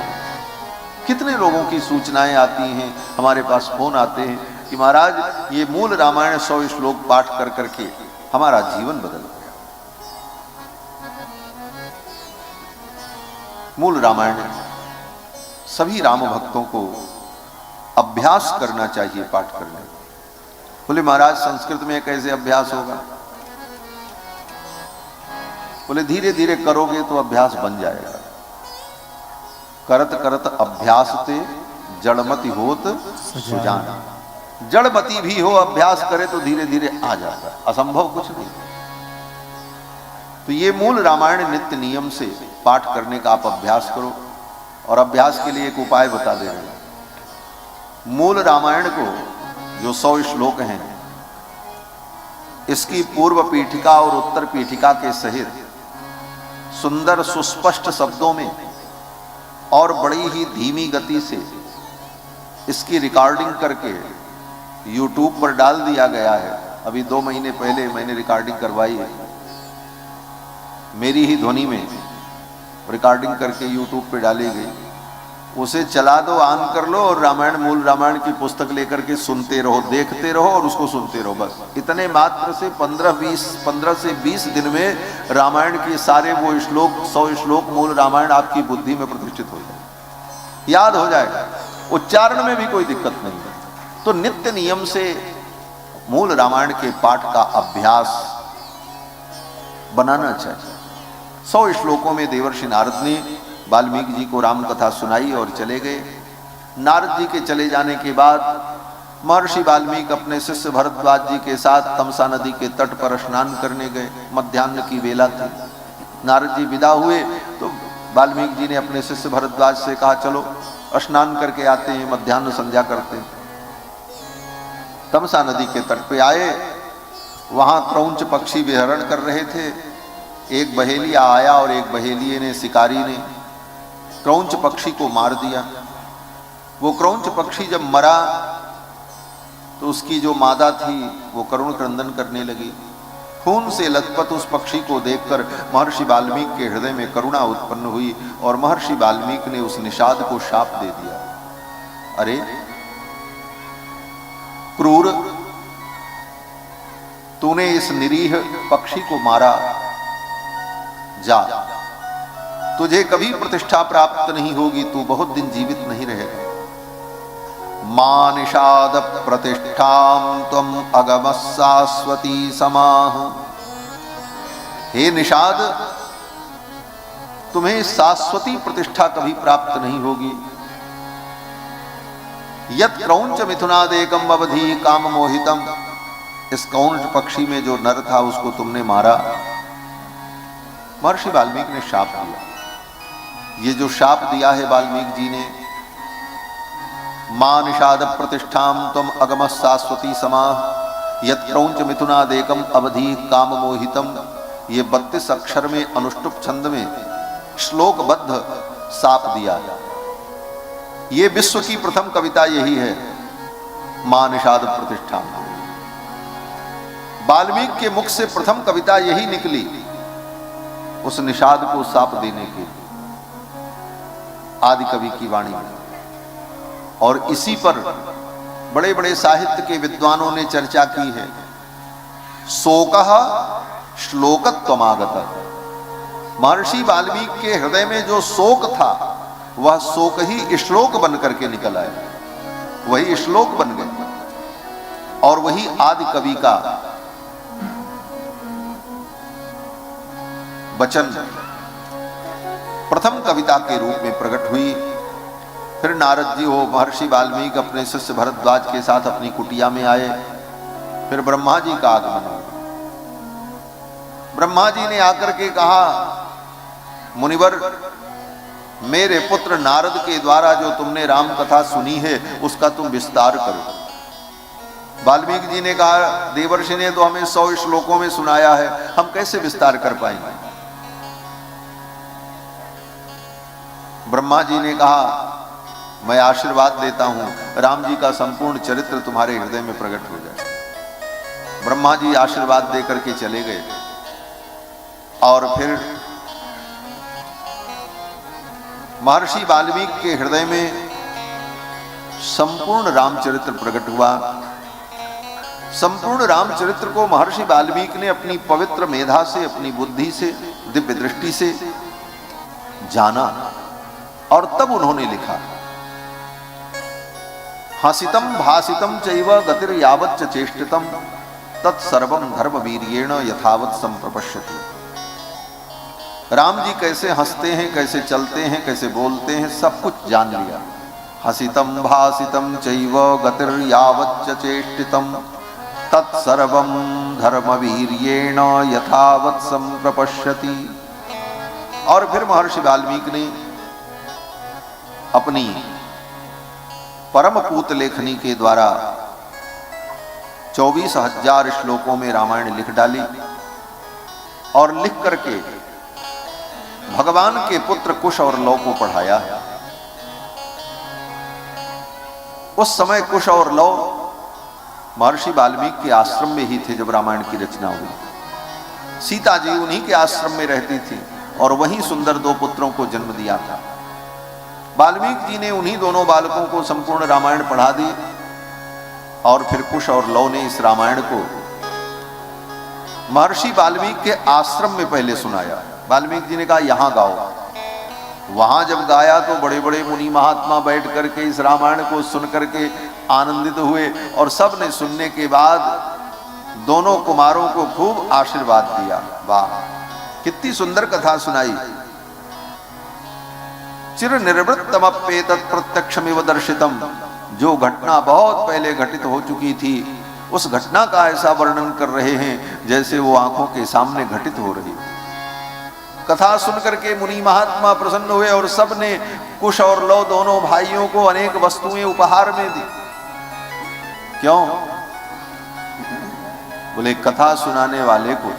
कितने लोगों की सूचनाएं आती हैं, हमारे पास फोन आते हैं कि महाराज ये मूल रामायण 100 श्लोक पाठ कर करके हमारा जीवन बदल गया। मूल रामायण सभी राम भक्तों को अभ्यास करना चाहिए पाठ करने। बोले महाराज संस्कृत में कैसे अभ्यास होगा? बोले धीरे धीरे करोगे तो अभ्यास बन जाएगा। करत करत अभ्यासते जड़मति होत सुजान। जड़मति भी हो अभ्यास करे तो धीरे धीरे आ जाता है, असंभव कुछ नहीं। तो ये मूल रामायण नित्य नियम से पाठ करने का आप अभ्यास करो। और अभ्यास के लिए एक उपाय बता दे रहे हैं। मूल रामायण को जो 100 श्लोक हैं, इसकी पूर्व पीठिका और उत्तर पीठिका के सहित सुंदर सुस्पष्ट शब्दों में और बड़ी ही धीमी गति से इसकी रिकॉर्डिंग करके YouTube पर डाल दिया गया है। अभी 2 महीने पहले मैंने रिकॉर्डिंग करवाई है, मेरी ही ध्वनि में रिकॉर्डिंग करके YouTube पे डाली गई। उसे चला दो, ऑन कर लो और रामायण मूल रामायण की पुस्तक लेकर के सुनते रहो, देखते रहो और उसको सुनते रहो। बस इतने मात्र से 15 से 20 दिन में रामायण के सारे वो श्लोक 100 श्लोक मूल रामायण आपकी बुद्धि में प्रतिष्ठित हो जाए, याद हो जाएगा। उच्चारण में भी कोई दिक्कत नहीं है। तो नित्य नियम से मूल रामायण के पाठ का अभ्यास बनाना चाहिए। 100 श्लोकों में देवर्षि नारद ने वाल्मीकि जी को राम कथा सुनाई और चले गए। नारद जी के चले जाने के बाद महर्षि वाल्मीकि अपने शिष्य भरद्वाज जी के साथ तमसा नदी के तट पर स्नान करने गए। मध्याह्न की वेला थी। नारद जी विदा हुए तो वाल्मीकि जी ने अपने शिष्य भरद्वाज से कहा चलो स्नान करके आते हैं, मध्याह्न संध्या करते हैं। तमसा नदी के तट पे आए, वहां क्रौंच पक्षी विहरण कर रहे थे। एक बहेलिया आया और एक बहेलिये ने, शिकारी ने क्रौंच पक्षी को मार दिया। वो क्रौंच पक्षी जब मरा तो उसकी जो मादा थी वो करुण क्रंदन करने लगी। खून से लथपथ उस पक्षी को देखकर महर्षि वाल्मीकि के हृदय में करुणा उत्पन्न हुई और महर्षि वाल्मीकि ने उस निषाद को शाप दे दिया। अरे क्रूर, तूने इस निरीह पक्षी को मारा, जा, तुझे कभी प्रतिष्ठा प्राप्त नहीं होगी, तू बहुत दिन जीवित नहीं रहेगा। मा निषाद प्रतिष्ठाम त्वम अगम शाश्वती समाह। हे निषाद, तुम्हें शाश्वती प्रतिष्ठा कभी प्राप्त नहीं होगी। यत क्रौंच मिथुनादेकम अवधि काम मोहितम। इस क्रौंच पक्षी में जो नर था उसको तुमने मारा। महर्षि वाल्मीकि ने शाप दिया। ये जो शाप दिया है वाल्मीकि जी ने, मां निषाद प्रतिष्ठाम तुम अगम शाश्वती समाह यत क्रौंच मिथुनादेकम अवधि काम मोहितम, ये 32 अक्षर में अनुष्टुप छंद में श्लोकबद्ध शाप दिया है। ये विश्व की प्रथम कविता यही है, मां निषाद प्रतिष्ठाम। वाल्मीकि के मुख से प्रथम कविता यही निकली, उस निषाद को शाप देने की, आदि कवि की वाणी में। और इसी पर बड़े बड़े साहित्य के विद्वानों ने चर्चा की है। शोकः श्लोकत्वमागतः, महर्षि वाल्मीकि के हृदय में जो शोक था वह शोक ही श्लोक बन करके निकल आया, वही श्लोक बन गए और वही आदि कवि का वचन प्रथम कविता के रूप में प्रकट हुई। फिर नारद जी हो महर्षि वाल्मीकि अपने शिष्य भरद्वाज के साथ अपनी कुटिया में आए। फिर ब्रह्मा जी का आगमन हुआ। ब्रह्मा जी ने आकर के कहा, मुनिवर, मेरे पुत्र नारद के द्वारा जो तुमने राम कथा सुनी है उसका तुम विस्तार करो। वाल्मीकि जी ने कहा, देवर्षि ने तो हमें 100 श्लोकों में सुनाया है, हम कैसे विस्तार कर पाएंगे। ब्रह्मा जी ने कहा, मैं आशीर्वाद देता हूं राम जी का संपूर्ण चरित्र तुम्हारे हृदय में प्रकट हो जाए। ब्रह्मा जी आशीर्वाद देकर के चले गए और फिर महर्षि वाल्मीकि के हृदय में संपूर्ण रामचरित्र प्रकट हुआ। संपूर्ण रामचरित्र को महर्षि वाल्मीकि ने अपनी पवित्र मेधा से, अपनी बुद्धि से, दिव्य दृष्टि से जाना और तब उन्होंने लिखा। हसितम भासितम चैव गतिर यावच्च चेष्टितम तत्सर्वं धर्मवीर्येण यथावत् संप्रपश्यति। राम जी कैसे हंसते हैं, कैसे चलते हैं, कैसे बोलते हैं, सब कुछ जान लिया। हसितम भासितम चैव गतिर यावच्च चेष्टितम तत्सर्वं धर्मवीर्येण यथावत् संप्रपश्यति। और फिर महर्षि वाल्मीकि ने अपनी परमपूत लेखनी के द्वारा 24,000 श्लोकों में रामायण लिख डाली और लिख करके भगवान के पुत्र कुश और लव को पढ़ाया। उस समय कुश और लव महर्षि वाल्मीकि के आश्रम में ही थे जब रामायण की रचना हुई। सीता जी उन्हीं के आश्रम में रहती थी और वहीं सुंदर 2 पुत्रों को जन्म दिया था। वाल्मीकि जी ने उन्हीं दोनों बालकों को संपूर्ण रामायण पढ़ा दी और फिर कुश और लव ने इस रामायण को महर्षि वाल्मीकि के आश्रम में पहले सुनाया। वाल्मीकि जी ने कहा, यहां गाओ। वहां जब गाया तो बड़े बड़े मुनि महात्मा बैठ करके इस रामायण को सुन करके आनंदित हुए और सब ने सुनने के बाद दोनों कुमारों को खूब आशीर्वाद दिया। वाह, कितनी सुंदर कथा सुनाई। चिर निर्वृत्तमप्येतत् प्रत्यक्षमिव दर्शितम, जो घटना बहुत पहले घटित हो चुकी थी उस घटना का ऐसा वर्णन कर रहे हैं जैसे वो आंखों के सामने घटित हो रही। कथा सुन करके मुनि महात्मा प्रसन्न हुए और सब ने कुश और लव दोनों भाइयों को अनेक वस्तुएं उपहार में दी। क्यों? बोले कथा सुनाने वाले को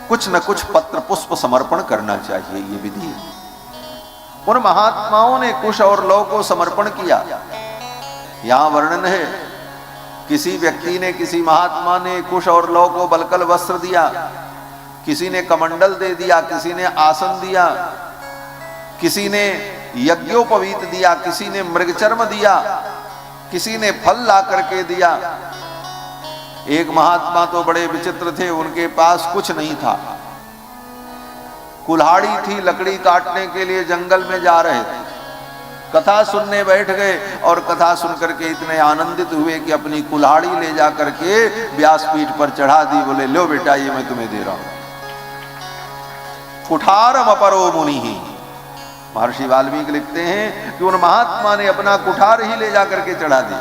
कुछ न कुछ पत्र पुष्प समर्पण करना चाहिए, ये विधि है। उन महात्माओं ने कुश और लव को समर्पण किया। यहां वर्णन है, किसी व्यक्ति ने, किसी महात्मा ने कुश और लव को बलकल वस्त्र दिया, किसी ने कमंडल दे दिया, किसी ने आसन दिया, किसी ने यज्ञोपवीत दिया, किसी ने मृगचर्म दिया, किसी ने फल ला करके दिया। एक महात्मा तो बड़े विचित्र थे, उनके पास कुछ नहीं था। कुल्हाड़ी थी, लकड़ी काटने के लिए जंगल में जा रहे थे, कथा सुनने बैठ गए और कथा सुन करके इतने आनंदित हुए कि अपनी कुल्हाड़ी ले जा करके व्यासपीठ पर चढ़ा दी। बोले, लो बेटा, ये मैं तुम्हें दे रहा हूं। कुठारम अपरो मुनि ही, महर्षि वाल्मीकि लिखते हैं कि उन महात्मा ने अपना कुठार ही ले जा करके चढ़ा दी।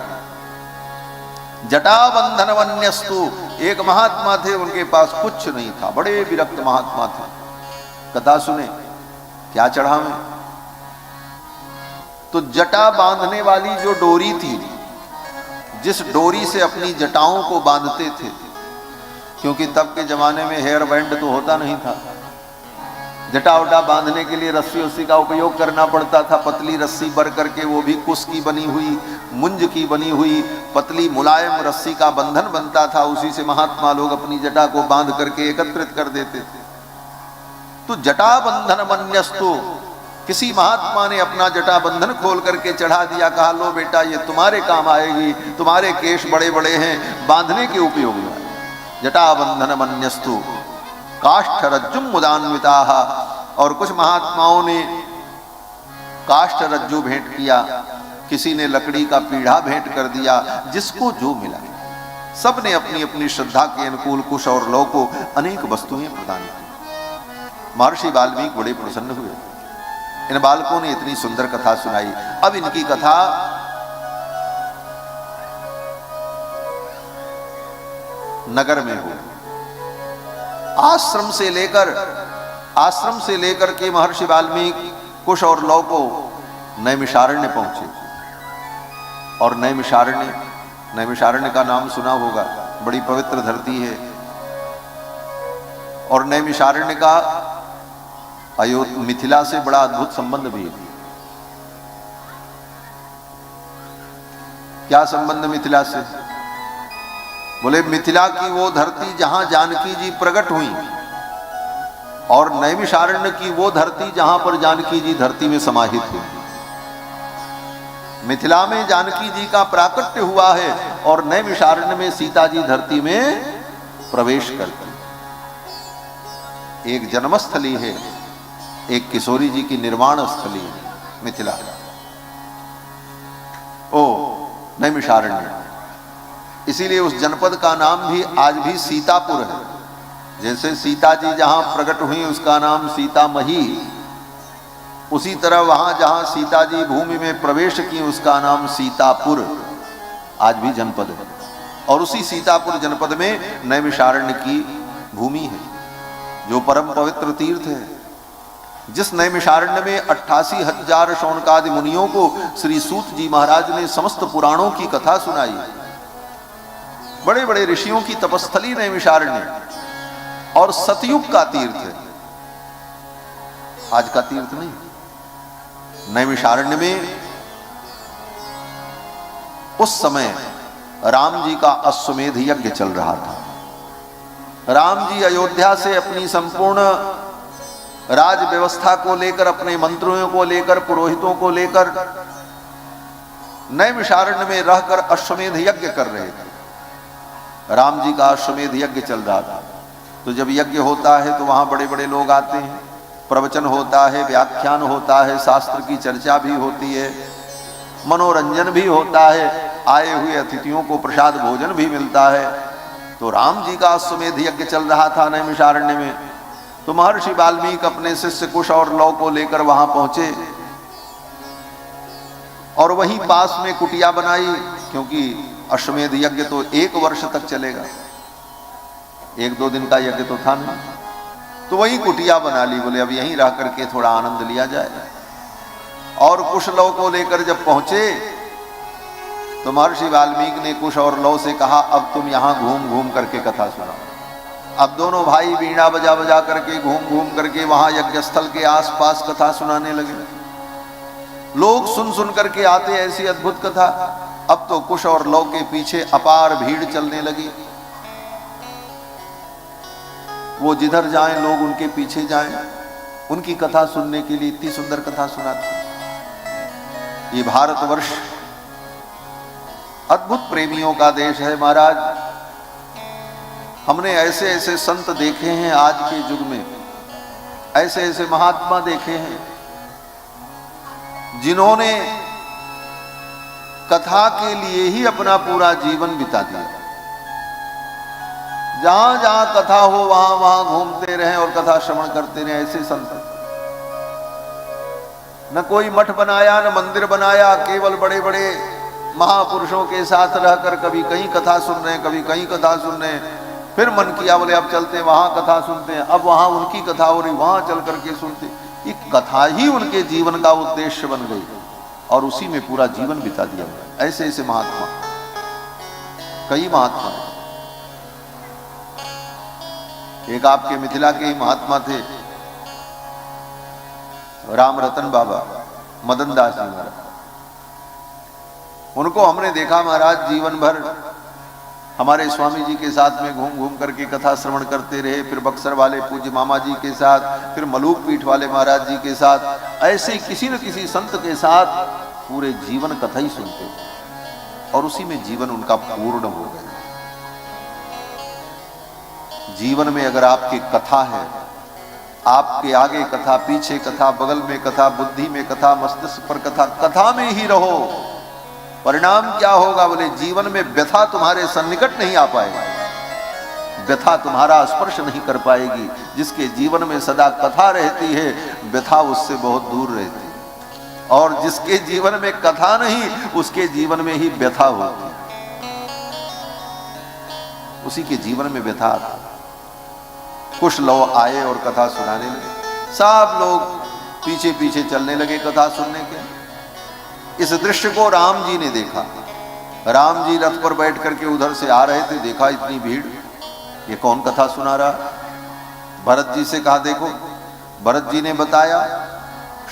जटा बंधन वन्यस्तु, एक महात्मा थे, उनके पास कुछ नहीं था, बड़े विरक्त महात्मा थे। कथा सुने, क्या चढ़ावें? तो जटा बांधने वाली जो डोरी थी, जिस डोरी से अपनी जटाओं को बांधते थे, क्योंकि तब के जमाने में हेयर बैंड तो होता नहीं था, जटा उटा बांधने के लिए रस्सी उस्सी का उपयोग करना पड़ता था। पतली रस्सी भर करके, वो भी कुश की बनी हुई, मुंज की बनी हुई पतली मुलायम रस्सी का बंधन बनता था, उसी से महात्मा लोग अपनी जटा को बांध करके एकत्रित कर देते थे। तो जटा बंधन मन्यस्तु, किसी महात्मा ने अपना जटा बंधन खोल करके चढ़ा दिया, कहा लो बेटा ये तुम्हारे काम आएगी, तुम्हारे केश बड़े बड़े हैं, बांधने के उपयोग में। जटा बंधन मन्यस्तु काष्ठ रज्जुम मुदान्विता। और कुछ महात्माओं ने काष्ठ रज्जु भेंट किया, किसी ने लकड़ी का पीढ़ा भेंट कर दिया, जिसको जो मिला। सब ने अपनी अपनी श्रद्धा के अनुकूल कुश और लौ को अनेक वस्तुएं प्रदान की। महर्षि वाल्मीकि बड़े प्रसन्न हुए। इन बालकों ने इतनी सुंदर कथा सुनाई। अब इनकी कथा नगर में हो। आश्रम से लेकर के महर्षि वाल्मीकि कुश और लौ को नैमिषारण्य पहुंचे। और नैमिषारण्य का नाम सुना होगा, बड़ी पवित्र धरती है। और नैमिषारण्य का मिथिला से बड़ा अद्भुत संबंध भी है। क्या संबंध मिथिला से? बोले मिथिला की वो धरती जहां जानकी जी प्रकट हुई, और नैमिषारण्य की वो धरती जहां पर जानकी जी धरती में समाहित हुई। मिथिला में जानकी जी का प्राकट्य हुआ है, और नैमिषारण्य में सीता जी धरती में प्रवेश करती। एक जन्मस्थली है, एक किशोरी जी की निर्वाण स्थली है मिथिला। नैमिषारण्य, इसीलिए उस जनपद का नाम भी आज भी सीतापुर है। जैसे सीता जी जहां प्रकट हुई उसका नाम सीतामही, उसी तरह वहां जहां सीता जी भूमि में प्रवेश की उसका नाम सीतापुर आज भी जनपद है। और उसी सीतापुर जनपद में नैमिषारण्य की भूमि है, जो परम पवित्र तीर्थ है। जिस नैमिषारण्य में 88,000 शौनकादि मुनियों को श्री सूत जी महाराज ने समस्त पुराणों की कथा सुनाई। बड़े बड़े ऋषियों की तपस्थली नैमिषारण्य, और सतयुग का तीर्थ है, आज का तीर्थ नहीं। नैमिषारण्य में उस समय राम जी का अश्वमेध यज्ञ चल रहा था। राम जी अयोध्या से अपनी संपूर्ण राज व्यवस्था को लेकर, अपने मंत्रियों को लेकर, पुरोहितों को लेकर नैमिषारण्य में रहकर अश्वमेध यज्ञ कर रहे थे। राम जी का अश्वमेध यज्ञ चल रहा था। तो जब यज्ञ होता है तो वहां बड़े बड़े लोग आते हैं, प्रवचन होता है, व्याख्यान होता है, शास्त्र की चर्चा भी होती है, मनोरंजन भी होता है, आए हुए अतिथियों को प्रसाद भोजन भी मिलता है। तो राम जी का अश्वमेध यज्ञ चल रहा था नैमिषारण्य में। तो महर्षि वाल्मीकि अपने शिष्य कुश और लौ को लेकर वहां पहुंचे, और वहीं पास में कुटिया बनाई, क्योंकि अश्वमेध यज्ञ तो 1 वर्ष तक चलेगा, 1-2 दिन का यज्ञ तो था नहीं। तो वहीं कुटिया बना ली, बोले अब यहीं रह करके थोड़ा आनंद लिया जाए। और कुश लौ को लेकर जब पहुंचे तो महर्षि वाल्मीकि ने कुश और लौ से कहा, अब तुम यहां घूम घूम करके कथा सुनाओ। अब दोनों भाई वीणा बजा बजा करके घूम घूम करके वहां यज्ञस्थल के आसपास कथा सुनाने लगे। लोग सुन सुन करके आते, ऐसी अद्भुत कथा। अब तो कुश और लौ के पीछे अपार भीड़ चलने लगी। वो जिधर जाएं लोग उनके पीछे जाएं, उनकी कथा सुनने के लिए। इतनी सुंदर कथा सुनाते। ये भारतवर्ष अद्भुत प्रेमियों का देश है महाराज। हमने ऐसे ऐसे संत देखे हैं आज के युग में, ऐसे ऐसे महात्मा देखे हैं जिन्होंने कथा के लिए ही अपना पूरा जीवन बिता दिया। जहां जहां कथा हो वहां वहां घूमते रहे और कथा श्रवण करते रहे। ऐसे संत, न कोई मठ बनाया न मंदिर बनाया, केवल बड़े बड़े महापुरुषों के साथ रहकर कभी कहीं कथा सुन रहे, कभी कहीं कथा सुन रहे। फिर मन किया, बोले अब चलते वहां कथा सुनते हैं। अब वहां उनकी कथा हो रही, वहां चल करके सुनते। ये कथा ही उनके जीवन का उद्देश्य बन गई और उसी में पूरा जीवन बिता दिया। ऐसे ऐसे महात्मा, कई महात्मा। एक आपके मिथिला के ही महात्मा थे, राम रतन बाबा, मदन दास जी महाराज। उनको हमने देखा महाराज जीवन भर हमारे स्वामी जी के साथ में घूम घूम करके कथा श्रवण करते रहे, फिर बक्सर वाले पूज्य मामा जी के साथ, फिर मलूक पीठ वाले महाराज जी के साथ, ऐसे किसी न किसी संत के साथ पूरे जीवन कथा ही सुनते और उसी में जीवन उनका पूर्ण हो गया। जीवन में अगर आपकी कथा है, आपके आगे कथा, पीछे कथा, बगल में कथा, बुद्धि में कथा, मस्तिष्क पर कथा, कथा में ही रहो, परिणाम क्या होगा? बोले जीवन में व्यथा तुम्हारे सन्निकट नहीं आ पाएगी, व्यथा तुम्हारा स्पर्श नहीं कर पाएगी। जिसके जीवन में सदा कथा रहती है, व्यथा उससे बहुत दूर रहती है, और जिसके जीवन में कथा नहीं, उसके जीवन में ही व्यथा होती, उसी के जीवन में व्यथा आता। कुछ लोग आए और कथा सुनाने लगे, सब लोग पीछे पीछे चलने लगे कथा सुनने के। इस दृश्य को राम जी ने देखा। राम जी रथ पर बैठ करके उधर से आ रहे थे, देखा इतनी भीड़, ये कौन कथा सुना रहा? भरत जी से कहा देखो। भरत जी ने बताया,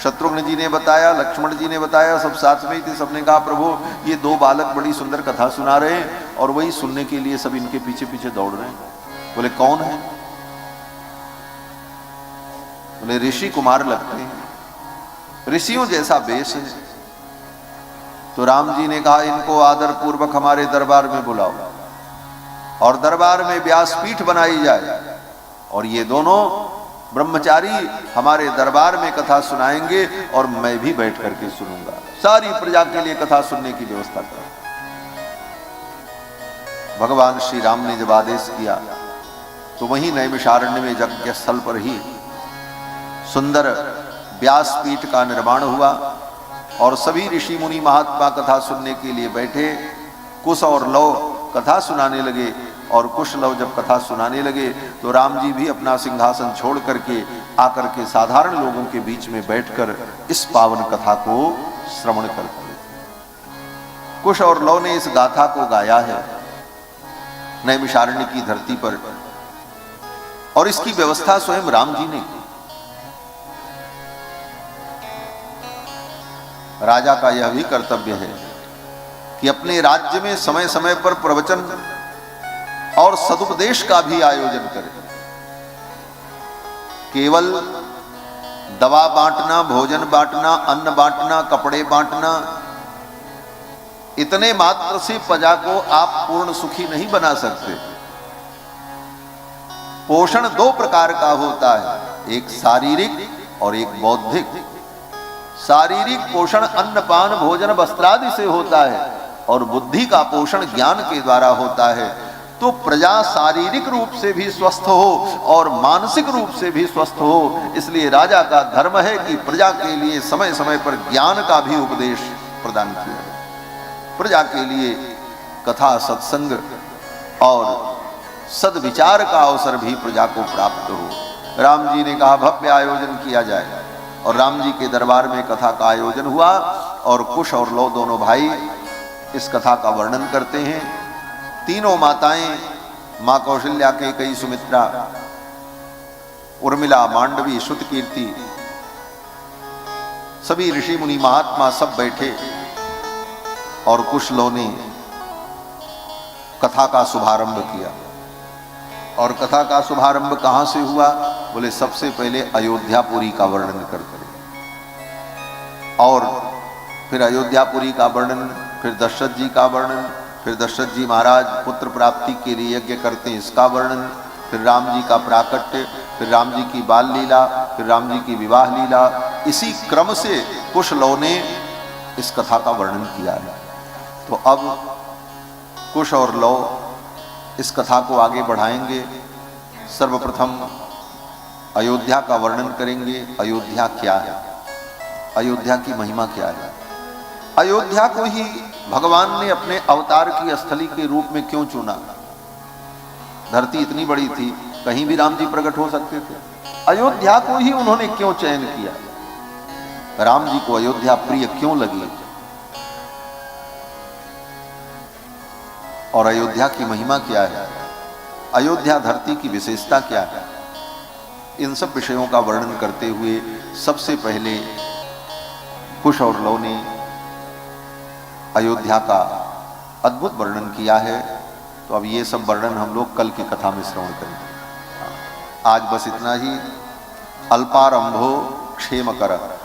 शत्रुघ्न जी ने बताया, लक्ष्मण जी ने बताया, सब साथ में ही थे। सबने कहा प्रभु ये दो बालक बड़ी सुंदर कथा सुना रहे हैं और वही सुनने के लिए सब इनके पीछे पीछे दौड़ रहे हैं। बोले कौन है? बोले ऋषि कुमार लगते हैं, ऋषियों जैसा वेश है। तो राम जी ने कहा इनको आदर पूर्वक हमारे दरबार में बुलाओ और दरबार में व्यासपीठ बनाई जाए और ये दोनों ब्रह्मचारी हमारे दरबार में कथा सुनाएंगे और मैं भी बैठ करके सुनूंगा। सारी प्रजा के लिए कथा सुनने की व्यवस्था करो। भगवान श्री राम ने जब आदेश किया तो वहीं नैमिषारण्य में यज्ञ स्थल पर ही सुंदर व्यासपीठ का निर्माण हुआ और सभी ऋषि मुनि महात्मा कथा सुनने के लिए बैठे। कुश और लव कथा सुनाने लगे और कुश लव जब कथा सुनाने लगे तो राम जी भी अपना सिंहासन छोड़ करके आकर के साधारण लोगों के बीच में बैठकर इस पावन कथा को श्रवण करते। कुश और लव ने इस गाथा को गाया है नैमिषारण्य की धरती पर और इसकी व्यवस्था स्वयं राम जी ने की। राजा का यह भी कर्तव्य है कि अपने राज्य में समय समय पर प्रवचन और सदुपदेश का भी आयोजन करे। केवल दवा बांटना, भोजन बांटना, अन्न बांटना, कपड़े बांटना, इतने मात्र से प्रजा को आप पूर्ण सुखी नहीं बना सकते। पोषण दो प्रकार का होता है, एक शारीरिक और एक बौद्धिक। शारीरिक पोषण अन्नपान भोजन वस्त्रादि से होता है और बुद्धि का पोषण ज्ञान के द्वारा होता है। तो प्रजा शारीरिक रूप से भी स्वस्थ हो और मानसिक रूप से भी स्वस्थ हो, इसलिए राजा का धर्म है कि प्रजा के लिए समय समय पर ज्ञान का भी उपदेश प्रदान किया जाए। प्रजा के लिए कथा, सत्संग और सद्विचार का अवसर भी प्रजा को प्राप्त हो। राम जी ने कहा भव्य आयोजन किया जाए और राम जी के दरबार में कथा का आयोजन हुआ और कुश और लव दोनों भाई इस कथा का वर्णन करते हैं। तीनों माताएं, मां कौशल्या, कैकेयी, सुमित्रा, उर्मिला, मांडवी, श्रुतकीर्ति, सभी ऋषि मुनि महात्मा सब बैठे और कुश लव ने कथा का शुभारंभ किया। और कथा का शुभारंभ कहां से हुआ? बोले सबसे पहले अयोध्यापुरी का वर्णन करते और फिर अयोध्यापुरी का वर्णन, फिर दशरथ जी का वर्णन, फिर दशरथ जी महाराज पुत्र प्राप्ति के लिए यज्ञ करते हैं इसका वर्णन, फिर राम जी का प्राकट्य, फिर राम जी की बाल लीला, फिर राम जी की विवाह लीला। इसी क्रम से कुश लव ने इस कथा का वर्णन किया है। तो अब कुश और लव इस कथा को आगे बढ़ाएंगे। सर्वप्रथम अयोध्या का वर्णन करेंगे। अयोध्या क्या है, अयोध्या की महिमा क्या है, अयोध्या को ही भगवान ने अपने अवतार की स्थली के रूप में क्यों चुना? धरती इतनी बड़ी थी, कहीं भी राम जी प्रकट हो सकते थे। अयोध्या को ही उन्होंने क्यों चयन किया? राम जी को अयोध्या प्रिय क्यों लगी और अयोध्या की महिमा क्या है, अयोध्या धरती की विशेषता क्या है? इन सब विषयों का वर्णन करते हुए सबसे पहले कुश और लव ने अयोध्या का अद्भुत वर्णन किया है। तो अब ये सब वर्णन हम लोग कल की कथा में श्रवण करेंगे। आज बस इतना ही। अल्पारंभो क्षेम कर।